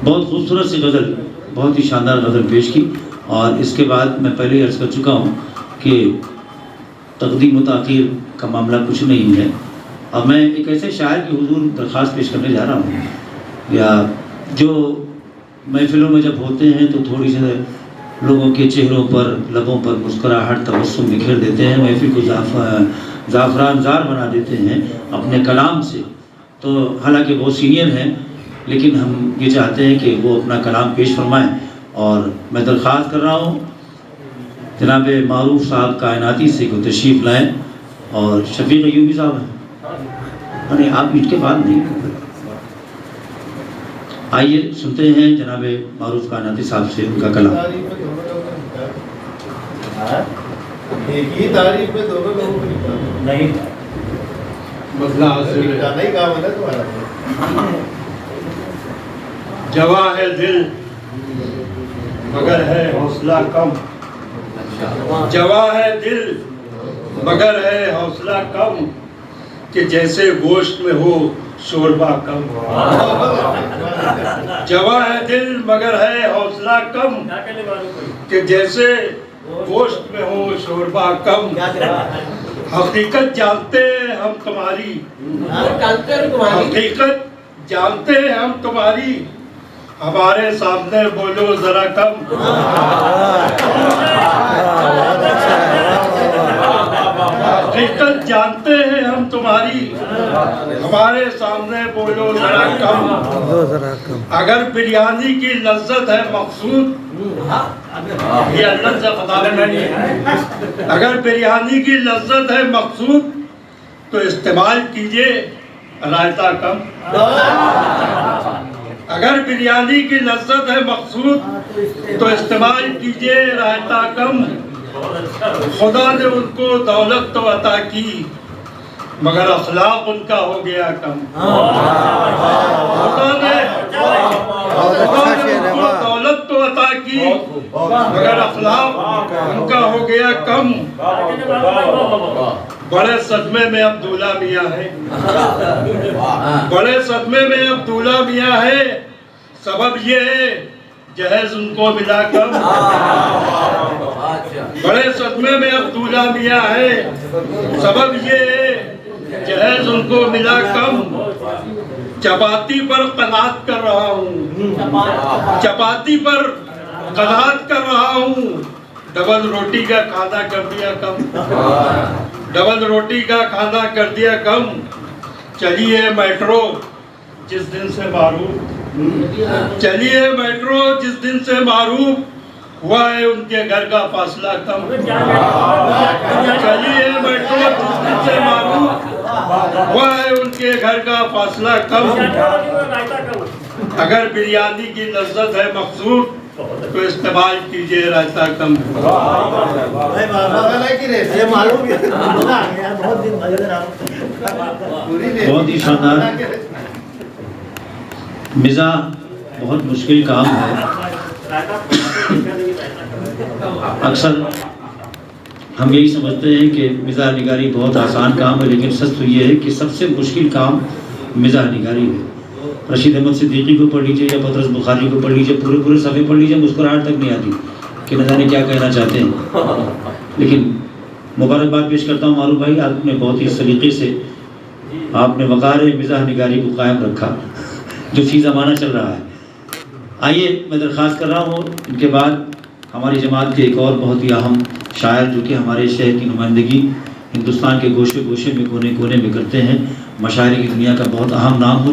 بہت خوبصورت سی غزل، بہت ہی شاندار غزل پیش کی۔ اور اس کے بعد میں پہلے ہی عرض کر چکا ہوں کہ تقدیم و تاخیر کا معاملہ کچھ نہیں ہے۔ اب میں ایک ایسے شاعر کی حضور درخواست پیش کرنے جا رہا ہوں، یا جو محفلوں میں جب ہوتے ہیں تو تھوڑی سی لوگوں کے چہروں پر، لبوں پر مسکراہٹ، تبسم بکھیر دیتے ہیں، محفل کو زعفران زار بنا دیتے ہیں اپنے کلام سے۔ تو حالانکہ وہ سینئر ہیں لیکن ہم یہ چاہتے ہیں کہ وہ اپنا کلام پیش فرمائیں، اور میں درخواست کر رہا ہوں جناب معروف صاحب کائناتی سے کو تشریف لائیں، اور شفیق ایوبی صاحب ہیں، ارے آپ اس کے بعد نہیں، آئیے سنتے ہیں جناب معروف کائناتی صاحب سے ان کا کلام۔ ایک ہی تعریف میں دونوں لوگوں کو نہیں بدلا حاصل ہے۔ نہیں کام ہے تمہارا۔ جواں ہے دل مگر ہے حوصلہ کم، جواں ہے دل مگر ہے حوصلہ کم، کہ جیسے گوشت میں ہو شوربہ کم۔ جواں ہے دل مگر ہے حوصلہ کم، کہ جیسے گوشت میں ہو شوربہ کم۔ حقیقت جانتے ہیں ہم تمہاری، حقیقت جانتے ہیں ہم تمہاری، ہمارے سامنے بولو ذرا کم۔ حقیقت جانتے ہیں ہم تمہاری، ہمارے سامنے بولو ذرا کم۔ اگر بریانی کی لذت ہے مقصود، یہ اللہ سے خدا نہیں ہے، اگر بریانی کی لذت ہے مقصود تو استعمال کیجئے رائتا کم۔ اگر بریانی کی لذت ہے مقصود تو استعمال کیجئے رائتا کم۔ خدا نے ان کو دولت تو عطا کی مگر اخلاق ان کا ہو گیا کم۔ خدا نے ان کو دولت تو عطا کی مگر اخلاق ان کا ہو گیا کم۔ بڑے صدمے میں اب دولہا میاں ہے، بڑے صدمے میں اب دولہا میاں ہے، سبب یہ ہے جہیز ان کو ملا کم۔ بڑے صدمے میں اب دولہا میاں ہے، سبب یہ ہے جہیز ان کو ملا کم۔ چپاتی پر قناعت کر رہا ہوں، چپاتی پر قناعت کر رہا ہوں، ڈبل روٹی کا کھانا کر دیا کم، ڈبل روٹی کا کھانا کر دیا کم۔ چلیے میٹرو جس دن سے معروف، چلیے میٹرو جس دن سے معروف، ہوا ہے ان کے گھر کا فاصلہ کم۔ چلیے میٹرو جس دن سے معروف، ہوا ہے ان کے گھر کا فاصلہ کم۔ اگر بریانی کی لذت ہے مقصود تو استعمال کیجئے رائتا کم۔ بہت ہی شاندار۔ مزاح بہت مشکل کام ہے، اکثر ہم یہی سمجھتے ہیں کہ مزاح نگاری بہت آسان کام ہے، لیکن سچ تو یہ ہے کہ سب سے مشکل کام مزاح نگاری ہے۔ رشید احمد صدیقی کو پڑھ لیجئے یا پطرس بخاری کو پڑھ لیجئے، پورے صفحے پڑھ لیجئے، مسکراہٹ تک نہیں آتی کہ نہ جانے کیا کہنا چاہتے ہیں۔ لیکن مبارکباد پیش کرتا ہوں معروف بھائی، آپ نے بہت ہی سلیقے سے آپ نے وقار مزاح نگاری کو قائم رکھا جو فی زمانہ چل رہا ہے۔ آئیے میں درخواست کر رہا ہوں ان کے بعد ہماری جماعت کے ایک اور بہت ہی اہم شاعر جو کہ ہمارے شہر کی نمائندگی ہندوستان کے گوشے گوشے میں کونے کونے میں کرتے ہیں، مشاعرے کی دنیا کا بہت اہم نام ہو،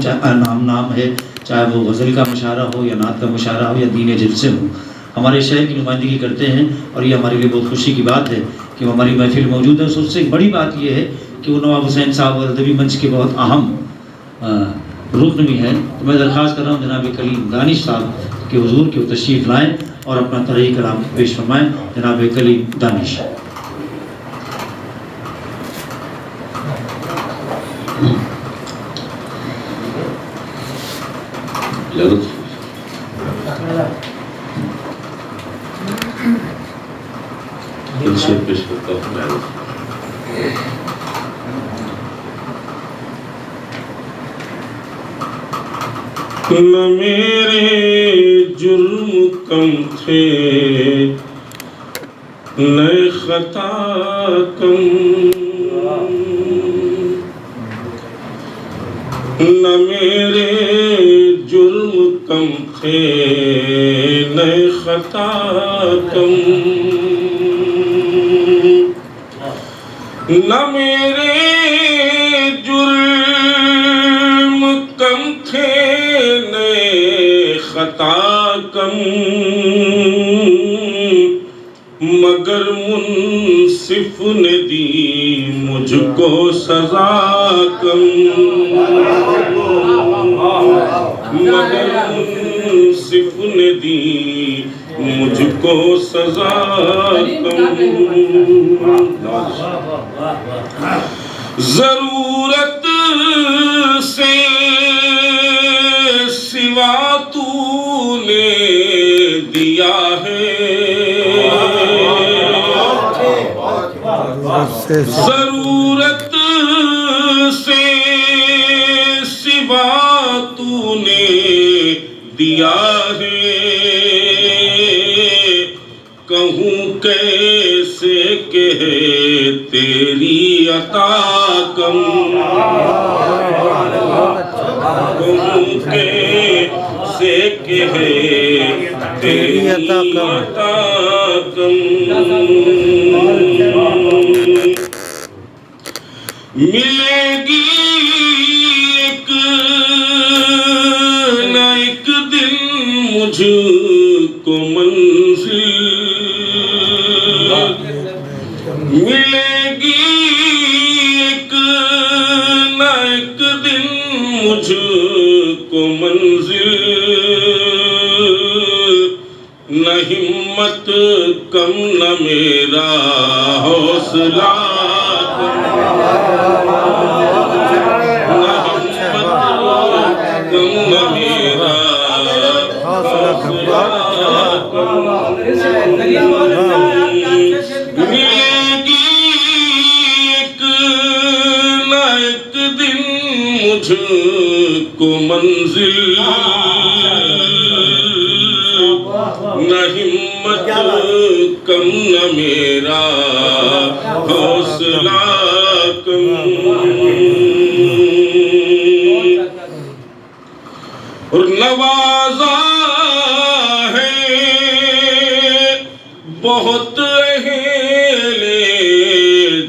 نام ہے، چاہے وہ غزل کا مشاعرہ ہو یا نعت کا مشاعرہ ہو یا دین جلسے ہو، ہمارے شہر کی نمائندگی کرتے ہیں، اور یہ ہمارے لیے بہت خوشی کی بات ہے کہ وہ ہماری محفل موجود ہے۔ اس سے ایک بڑی بات یہ ہے کہ وہ نواب حسین صاحب اور ادبی منچ کے بہت اہم رکن بھی ہیں۔ تو میں درخواست کر رہا ہوں جناب کلیم دانش صاحب کے حضور کے تشریف لائیں اور اپنا طرحی کلام پیش فرمائیں۔ جناب کلیم دانش۔ پیش کرتا ہوں۔ نہ میرے جرم کم تھے نہ خطا کم، نہ میرے جرم کم تھے نہ خطا کم، نہ میرے جرم کم تھے نہ کم مگر منصف نے دی مجھ کو سزا کم مگر منصف نے دی مجھ کو سزا کم ضرورت سے سوا تو نے دیا ہے ضرورت سے سوا تو نے دیا ہے کہوں کیسے کہ تیری عطا کم کہوں کیسے کہ تیری عطا کم ملے گی ایک نہ ایک دن مجھ کو منزل ملے گی ایک نہ ایک دن مجھ کو منزل نہ ہمت کم نہ میرا حوصلہ کم نہ ہمت کم نہ میرا حوصلہ کم ملے گی ایک نہ ایک دن مجھ کو منزل نہ ہمت کم نہ میرا حوصلہ کم اور نوازا ہے بہت اہل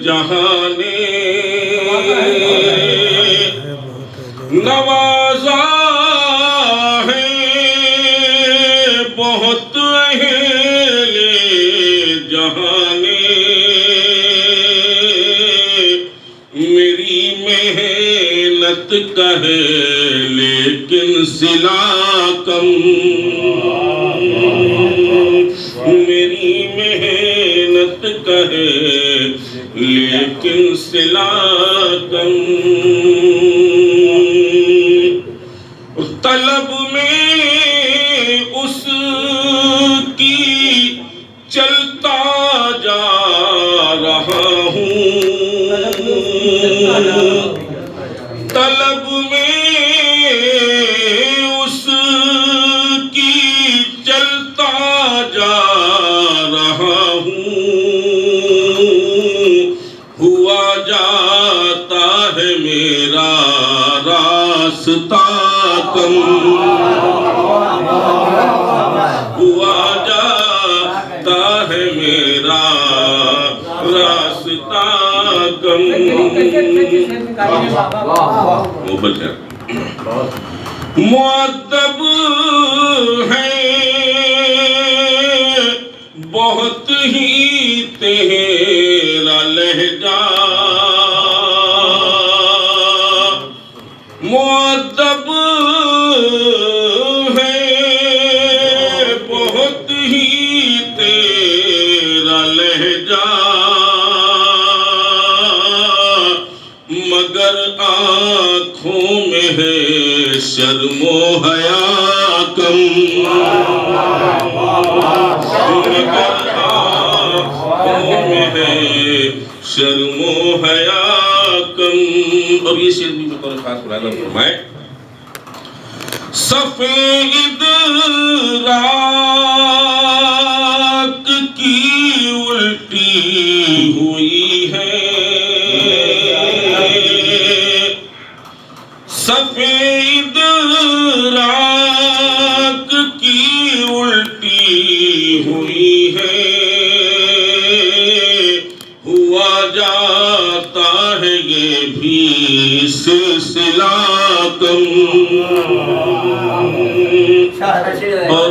جہاں نے نوازا ہے بہت اہل جہاں نے میری محنت کا ہے لیکن صلہ کم میری محنت کا ہے لیکن صلہ کم طلب میں اس کی چلتا جا رہا ہوں طلب میں اس کی چلتا جا رہا ہوں ہوا جاتا ہے میرا راستہ کم ہوا جاتا ہے میرا راستہ کم وہ بچہ مؤدب ہے بہت ہی تیرا لہجہ مؤدب ہے بہت ہی تیرا لہجہ مگر آنکھوں میں ہے شرم و حیا کم مگر آنکھوں میں ہے شرم و حیا کم اور یہ شعر بھی بطور خاص قرآن فرمائے سفید راک کی الٹی ہوئی ہے سفید راک کی الٹی ہوئی ہے ہوا جاتا ہے یہ بھی سلسلہ کم اور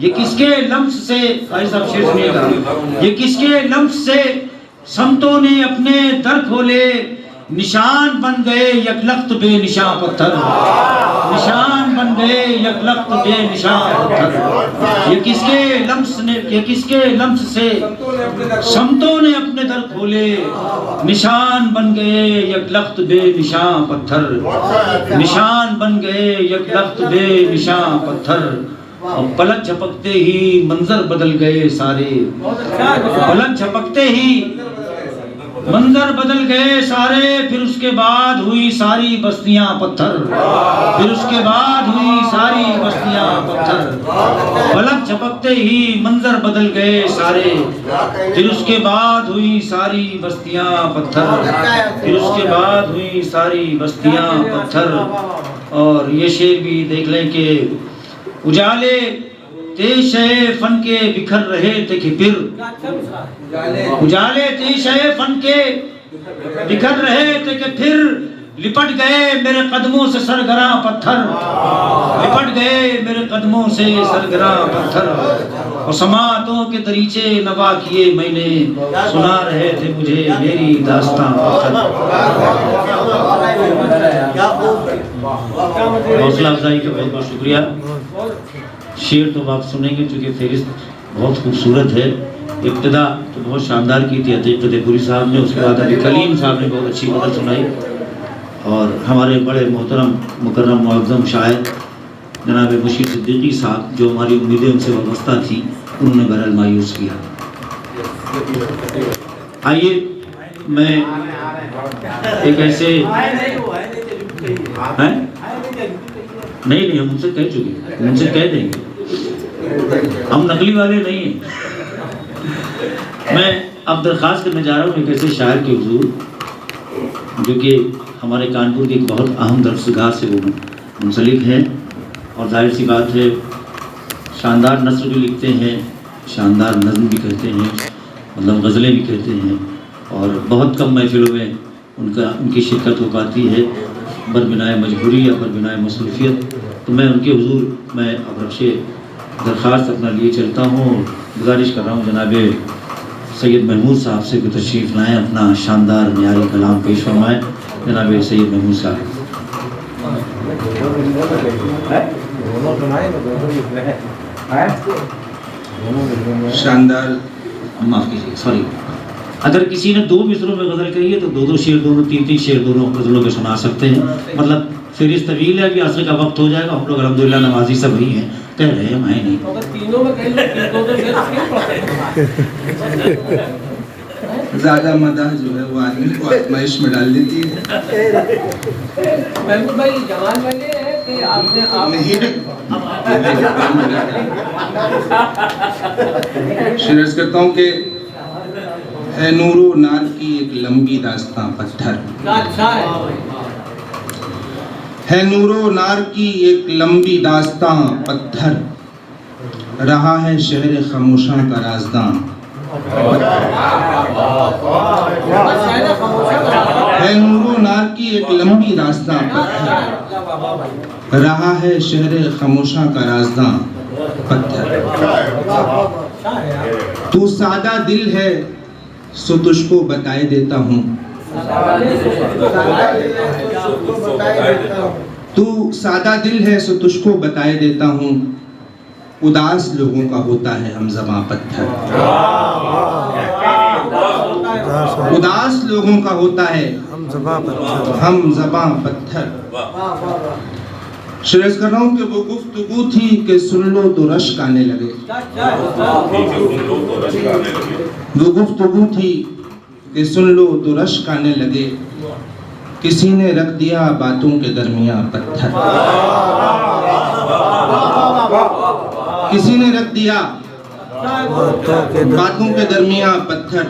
یہ کس کے لمس سے قاری صاحب شعر سنیے گا، یہ کس کے لمس سے سمتوں نے اپنے در کھولے، نشان بن گئے یک لخت بے نشان پتھر، نشان بن گئے یک لخت بے نشان پتھر، یہ کس کے لمس سے سمتوں نے اپنے در کھولے، نشان بن گئے یک لخت بے نشان پتھر، نشان بن گئے یک لخت بے نشان پتھر، اور پلک جھپکتے ہی منظر بدل گئے سارے، پلک جھپکتے ہی منظر بدل گئے سارے، پھر اس کے بعد ہوئی ساری بستیاں پتھر، پھر اس کے بعد ہوئی ساری بستیاں پتھر، پلک جھپکتے ہی منظر بدل گئے سارے، پھر اس کے بعد ہوئی ساری بستیاں پتھر، پھر اس کے بعد ہوئی ساری بستیاں پتھر۔ اور یہ شعر بھی دیکھ لیں کہ اجالے تیش فن کے بکھر رہے تھے کہ پھر، اجالے تیش فن کے بکھر رہے تھے کہ پھر، لپٹ گئے میرے قدموں سے سرگراں پتھر، لپٹ گئے میرے قدموں سے سرگراں پتھر، اور سماعتوں کے دریچے نوا کیے میں نے، سنا رہے تھے مجھے میری داستاں پتھر۔ حوصلہ افزائی کا بہت بہت شکریہ۔ شعر تو آپ سنیں گے چونکہ فہرست بہت خوبصورت ہے۔ ابتدا تو بہت شاندار کی تھی عتیق فتح پوری صاحب نے، اس کے بعد علی کلیم صاحب نے بہت اچھی غزل سنائی، اور ہمارے بڑے محترم مکرم معظم شاعر جناب مشیر صدیقی صاحب جو ہماری امیدیں ان سے وابستہ تھیں، انہوں نے بہرحال مایوس کیا۔ آئیے میں ایک ایسے نہیں ہم ان سے کہہ چکے، ان سے کہہ دیں گے، ہم نقلی والے نہیں ہیں۔ میں اب درخواست کرنے جا رہا ہوں ایک ایسے شاعر کے حضور جو کہ ہمارے کانپور کی ایک بہت اہم درسگاہ سے وہ منسلک ہیں، اور ظاہر سی بات ہے شاندار نثر بھی لکھتے ہیں، شاندار نظم بھی کہتے ہیں، مطلب غزلیں بھی کہتے ہیں، اور بہت کم محفلوں میں ان کی شرکت ہو پاتی ہے بربنائے مجبوری یا بربنائے مصروفیت۔ تو میں ان کے حضور میں اب رخش درخواست اپنا لیے چلتا ہوں، گزارش کر رہا ہوں جناب سید محمود صاحب سے کہ تشریف لائیں، اپنا شاندار معیاری کلام پیش فرمائیں۔ جناب سید محمود صاحب شاندار، معاف کیجیے، سوری، اگر کسی نے 2 مصروں میں غزل کہی ہے تو 2 شعر دونوں 3 شعر دونوں غزلوں کے سنا سکتے ہیں، مطلب فہرست طویل ہے، ابھی عصر کا وقت ہو جائے گا، ہم لوگ الحمدللہ نمازی سب ہی ہیں، کہہ رہے ہیں ہم ہیں نہیں۔ زیادہ مدح جو ہے وہ آدمی کو آزمائش میں ڈال دیتی ہے۔ محمود بھائی جوان والے ہیں کہ آپ نے شعر کرتا ہوں کہ ہے نور و نار کی ایک لمبی داستاں پتھر، ہے نور و نار کی ایک لمبی داستاں پتھر، رہا ہے شہر خاموشاں کا رازداں، ہے نور و نار کی ایک لمبی داستاں پتھر، رہا ہے شہر خاموشاں کا رازداں پتھر، تو سادہ دل ہے سو تجھ کو بتائے دیتا ہوں، تو سادہ دل ہے سو تجھ کو بتائے دیتا ہوں، اداس لوگوں کا ہوتا ہے ہم زباں پتھر، اداس لوگوں کا ہوتا ہے ہم زباں پتھر۔ شعر کر رہا ہوں کہ وہ گفتگو تھی کہ سن لو تو رشک آنے لگے، وہ گفتگو تھی کہ سن لو تو رشک آنے لگے، کسی نے رکھ دیا باتوں کے درمیان پتھر، کسی نے رکھ دیا باتوں کے درمیان پتھر۔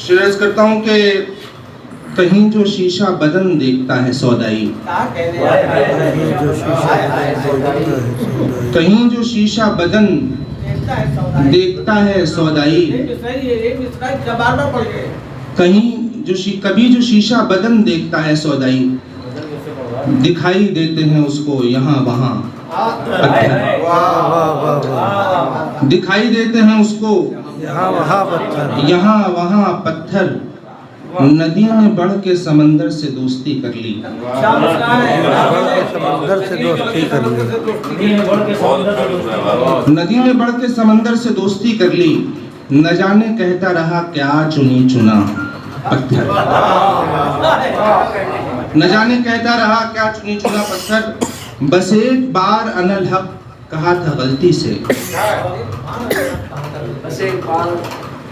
شعر کرتا ہوں کہ کہیں جو شیشہ بدن دیکھتا ہے سودائی، کہیں جو شیشہ بدن دیکھتا ہے سودائی، کبھی جو شیشہ بدن دیکھتا ہے سودائی، دکھائی دیتے ہیں اس کو یہاں وہاں پتھر، واہ واہ واہ، دکھائی دیتے ہیں اس کو یہاں وہاں پتھر، یہاں وہاں پتھر، ندی نے بڑھ کے سمندر سے دوستی کر لی، سمندر سے دوستی کر لی، ندی نے بڑھ کے سمندر سے دوستی کر لی، نہ جانے کہتا رہا کیا چنی چنا پتھر، نہ جانے کہتا رہا کیا چنی چنا پتھر، بس ایک بار انالحق کہا تھا غلطی سے،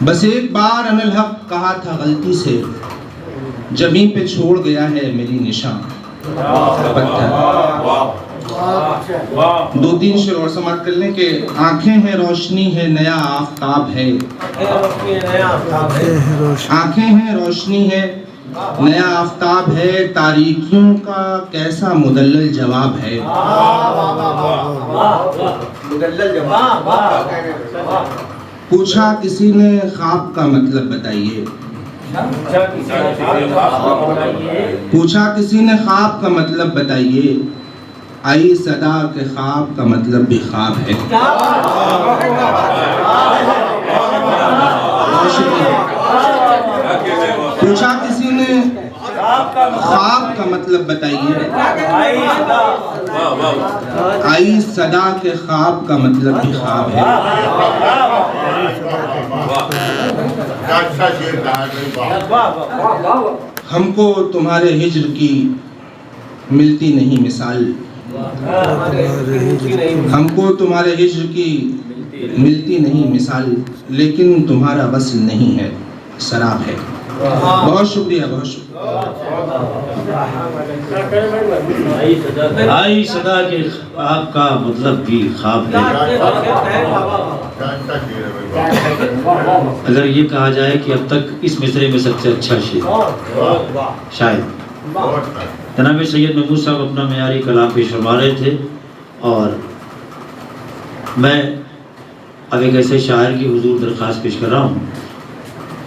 بس ایک بار انالحق کہا تھا غلطی سے، زمین پہ چھوڑ گیا ہے میری نشان پتھر۔ دو تین شعر اور سماعت کر لیں کہ آنکھیں ہیں روشنی ہے نیا آفتاب ہے، آنکھیں ہیں روشنی ہے نیا آفتاب ہے، تاریکیوں کا کیسا مدلل جواب ہے، پوچھا کسی نے خواب کا مطلب بتائیے، پوچھا کسی نے خواب کا مطلب بتائیے، آئی صدا کے خواب کا مطلب بھی خواب ہے۔ پوچھا کسی نے خواب کا مطلب بتائیے، آئی صدا کے خواب کا مطلب بھی خواب ہے۔ ہم کو تمہارے ہجر کی ملتی نہیں مثال، ہم کو تمہارے ہجر کی ملتی نہیں مثال، لیکن تمہارا وصل نہیں ہے سراب ہے۔ بہت شکریہ، بہت شکریہ۔ آئی صدا کے خواب کا مطلب بھی خواب ہے۔ اگر یہ کہا جائے کہ اب تک اس مصرعے میں سب سے اچھا شعر شاید جناب سید محمود صاحب اپنا معیاری کلام پیش فرما رہے تھے، اور میں اب ایک ایسے شاعر کی حضور درخواست پیش کر رہا ہوں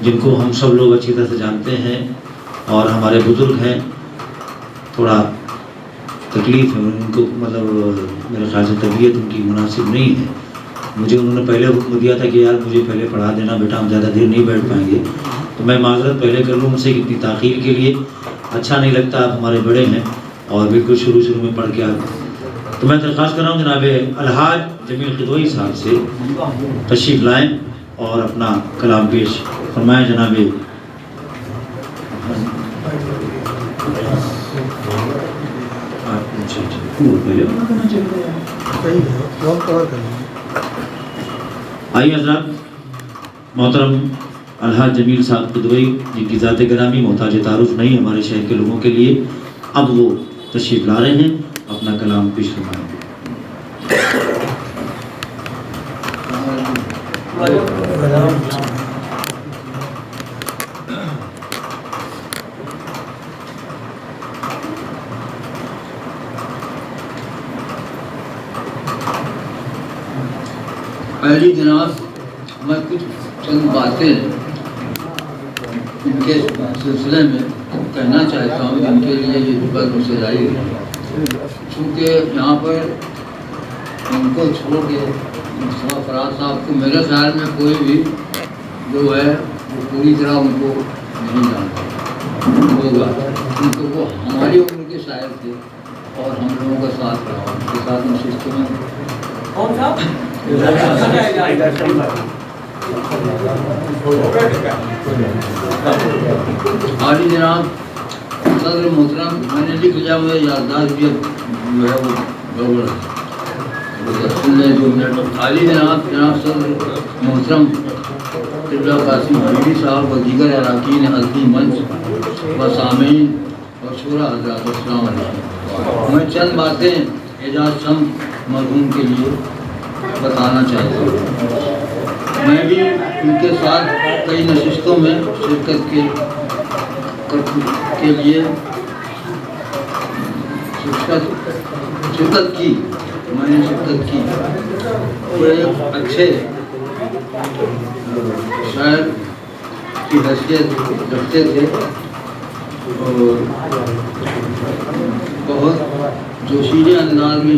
جن کو ہم سب لوگ اچھی طرح سے جانتے ہیں اور ہمارے بزرگ ہیں، تھوڑا تکلیف ہے ان کو، مطلب میرے خیال سے طبیعت ان کی مناسب نہیں ہے۔ مجھے انہوں نے پہلے حکم دیا تھا کہ یار مجھے پہلے پڑھا دینا بیٹا، ہم زیادہ دیر نہیں بیٹھ پائیں گے، تو میں معذرت پہلے کر لوں ان سے اتنی تاخیر کے لیے، اچھا نہیں لگتا، آپ ہمارے بڑے ہیں اور بالکل شروع میں پڑھ کے آپ، تو میں درخواست کر رہا ہوں جناب الحاج جمیل قدوئی صاحب سے تشریف لائیں اور اپنا کلام پیش فرمائیں۔ جناب آئیے حضرات، محترم الحاج جمیل صاحب قدوئی جن کی ذات گرامی محتاج تعارف نہیں ہمارے شہر کے لوگوں کے لیے، اب وہ تشریف لا رہے ہیں، اپنا کلام پیش فرمائیں۔ پہلی جناب میں کچھ چند باتیں ان کے سلسلے میں کہنا چاہتا ہوں، جن کے لیے یہ بات مجھ سے لائی ہے، چونکہ یہاں پر ان کو چھوڑ کے مصطفیٰ فراز صاحب کو میرے خیال میں کوئی بھی جو ہے وہ پوری طرح ان کو نہیں جانتا ہوگا، کیونکہ وہ ہماری عمر کے شاعر تھے اور ہم لوگوں کا ساتھ رہا، ان کے ساتھ نشستوں میں عالی جناب صدر محترم، میں نے لکھ لیا، مجھے یادداشت بھی جو ہے وہ گڑبڑ سن لیں 2 منٹ۔ عالی جناب جناب صدر محترم قبلہ قاسم حبیبی صاحب و دیگر اراکین حلقی منچ و سامعین اور شورا حضرات، السلام علیکم۔ میں چند باتیں اعجاز شمس مرحوم کے لیے بتانا چاہتا ہوں۔ میں بھی ان کے ساتھ کئی نشستوں میں شرکت کے لیے شرکت کی، میں نے شرکت کی، وہ ایک اچھے شاعر کی حیثیت رکھتے تھے اور بہت جوشیلے انداز میں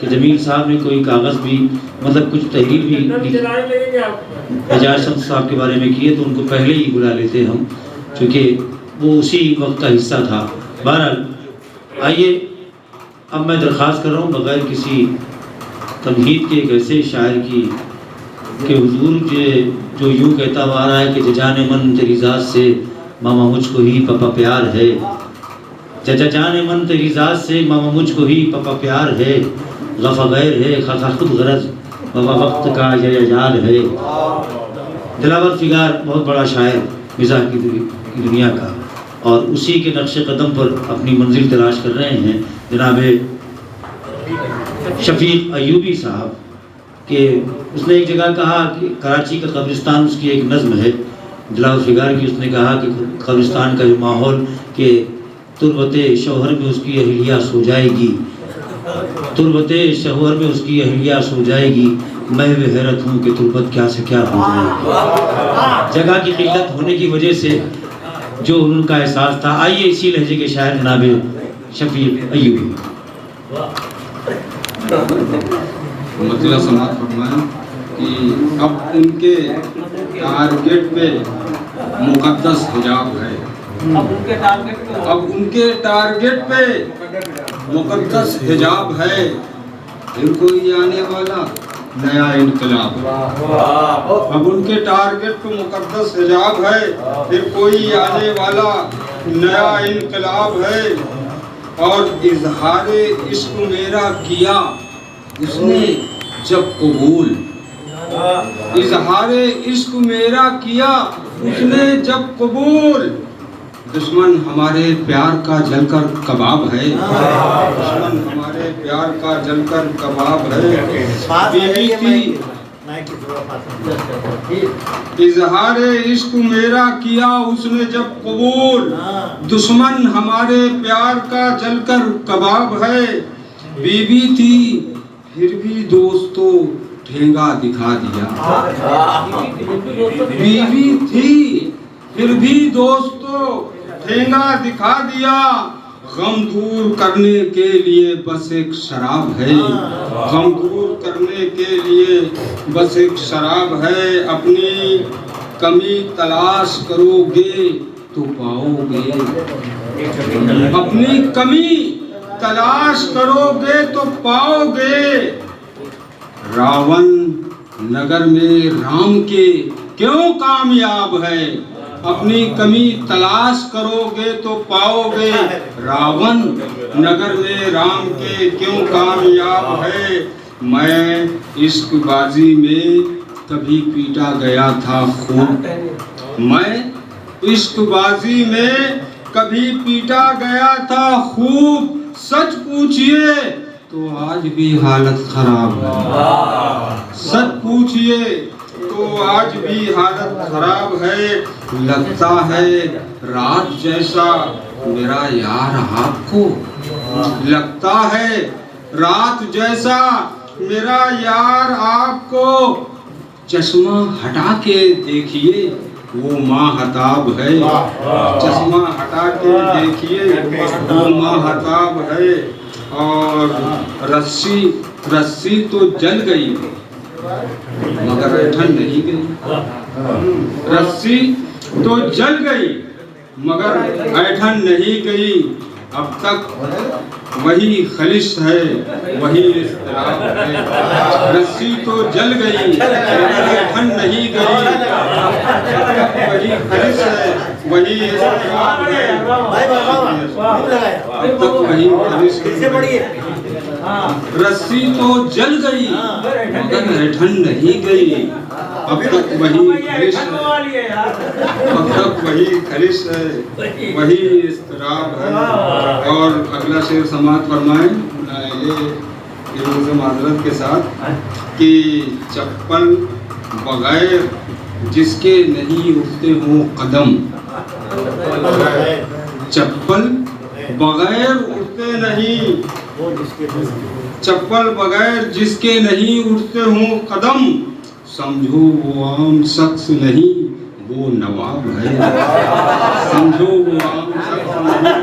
کہ جمیل صاحب نے کوئی کاغذ بھی مطلب کچھ تحریر بھی اعجاز شمس صاحب کے بارے میں کیے تو ان کو پہلے ہی بلا لیتے ہم، چونکہ وہ اسی وقت کا حصہ تھا۔ بہرحال آئیے اب میں درخواست کر رہا ہوں بغیر کسی تمہید کے ایک ایسے شاعر کی کہ حضور جو یوں کہتا ہوا آ رہا ہے کہ ججان من تیری ذات سے ماما مجھ کو ہی پپا پیار ہے، ججان من تیری ذات سے ماما مجھ کو ہی پپا پیار ہے، غفا غیر ہے خفا خود غرض بابا وقت کا یہ یار ہے۔ دلاور فگار بہت بڑا شاعر مزاح کی دنیا کا، اور اسی کے نقش قدم پر اپنی منزل تلاش کر رہے ہیں جناب شفیق ایوبی صاحب، کہ اس نے ایک جگہ کہا کہ کراچی کا قبرستان اس کی ایک نظم ہے دلاور فگار کی، اس نے کہا کہ قبرستان کا جو ماحول کہ تربت شوہر میں اس کی اہلیہ سو جائے گی، تربت شوہر میں اس کی اہلیہ سو جائے گی، میں بھی حیرت ہوں کہ تربت کیا سے کیا ہو جائے گی۔ جگہ کی قلت ہونے کی وجہ سے جو ان کا احساس تھا، آئیے اسی لہجے کے شاعر جناب شفیق ایوبی۔ مطلع سماعت فرمائیں کہ اب ان کے ٹارگٹ پہ مقدس حجاب ہے، اب ان کے ٹارگٹ پہ مقدس حجاب ہے، پھر کوئی آنے والا نیا انقلاب، اب ان کے ٹارگٹ پہ مقدس حجاب ہے، پھر کوئی آنے والا نیا انقلاب ہے، اور اظہار عشق میرا کیا اس نے جب قبول، اظہار عشق میرا کیا اس نے جب قبول، دشمن ہمارے پیار کا جل کر کباب ہے، دشمن ہمارے پیار کا جل کر کباب ہے، بیوی تھی اظہار عشق میرا کیا اس نے جب قبول، دشمن ہمارے پیار کا جل کر کباب ہے، بیوی تھی پھر بھی دوستو ٹھینگا دکھا دیا، بیوی تھی پھر بھی دوستو ٹھینگا دکھا دیا، غم دور کرنے کے لیے بس ایک شراب ہے، غم دور کرنے کے لیے بس ایک شراب ہے، اپنی کمی تلاش کرو گے تو پاؤ گے، اپنی کمی تلاش کرو گے تو پاؤ گے، راون نگر میں رام کے کیوں کامیاب ہے، اپنی کمی تلاش کرو گے تو پاؤ گے، راون نگر میں رام کے کیوں کامیاب ہے، میں عشق بازی میں کبھی پیٹا گیا تھا خوب، میں عشق بازی میں کبھی پیٹا گیا تھا خوب، سچ پوچھئے تو آج بھی حالت خراب ہے، سچ پوچھئے تو آج بھی حالت خراب ہے، لگتا ہے رات جیسا میرا یار آپ کو، لگتا ہے رات جیسا میرا یار آپ کو، چشمہ ہٹا کے دیکھیے وہ ماہتاب ہے، چشمہ ہٹا کے دیکھیے وہ ماہتاب ہے، اور رسی تو جل گئی مگر ایٹھن نہیں گئی، رسی تو جل گئی مگر ایٹھن نہیں گئی، اب تک وہی خلش ہے وہی اضطراب ہے، رسی تو جل گئی مگر ایٹھن نہیں گئی، اب تک وہی خلش ہے وہی اضطراب ہے، اب تک وہی خلش ہے، رسی تو جل گئی مگر ایٹھن نہیں گئی، اب تک وہی خلش ہے، اب تک وہی خلش ہے وہی اضطراب ہے۔ اور اگلا شعر سماعت فرمائیں یہ روز معذرت کے ساتھ کہ چپل بغیر جس کے نہیں اٹھتے ہوں قدم، چپل بغیر اٹھتے نہیں، چپل بغیر جس کے نہیں اٹھتے ہوں قدم، سمجھو وہ عام شخص نہیں وہ نواب ہے، سمجھو وہ عام شخص نہیں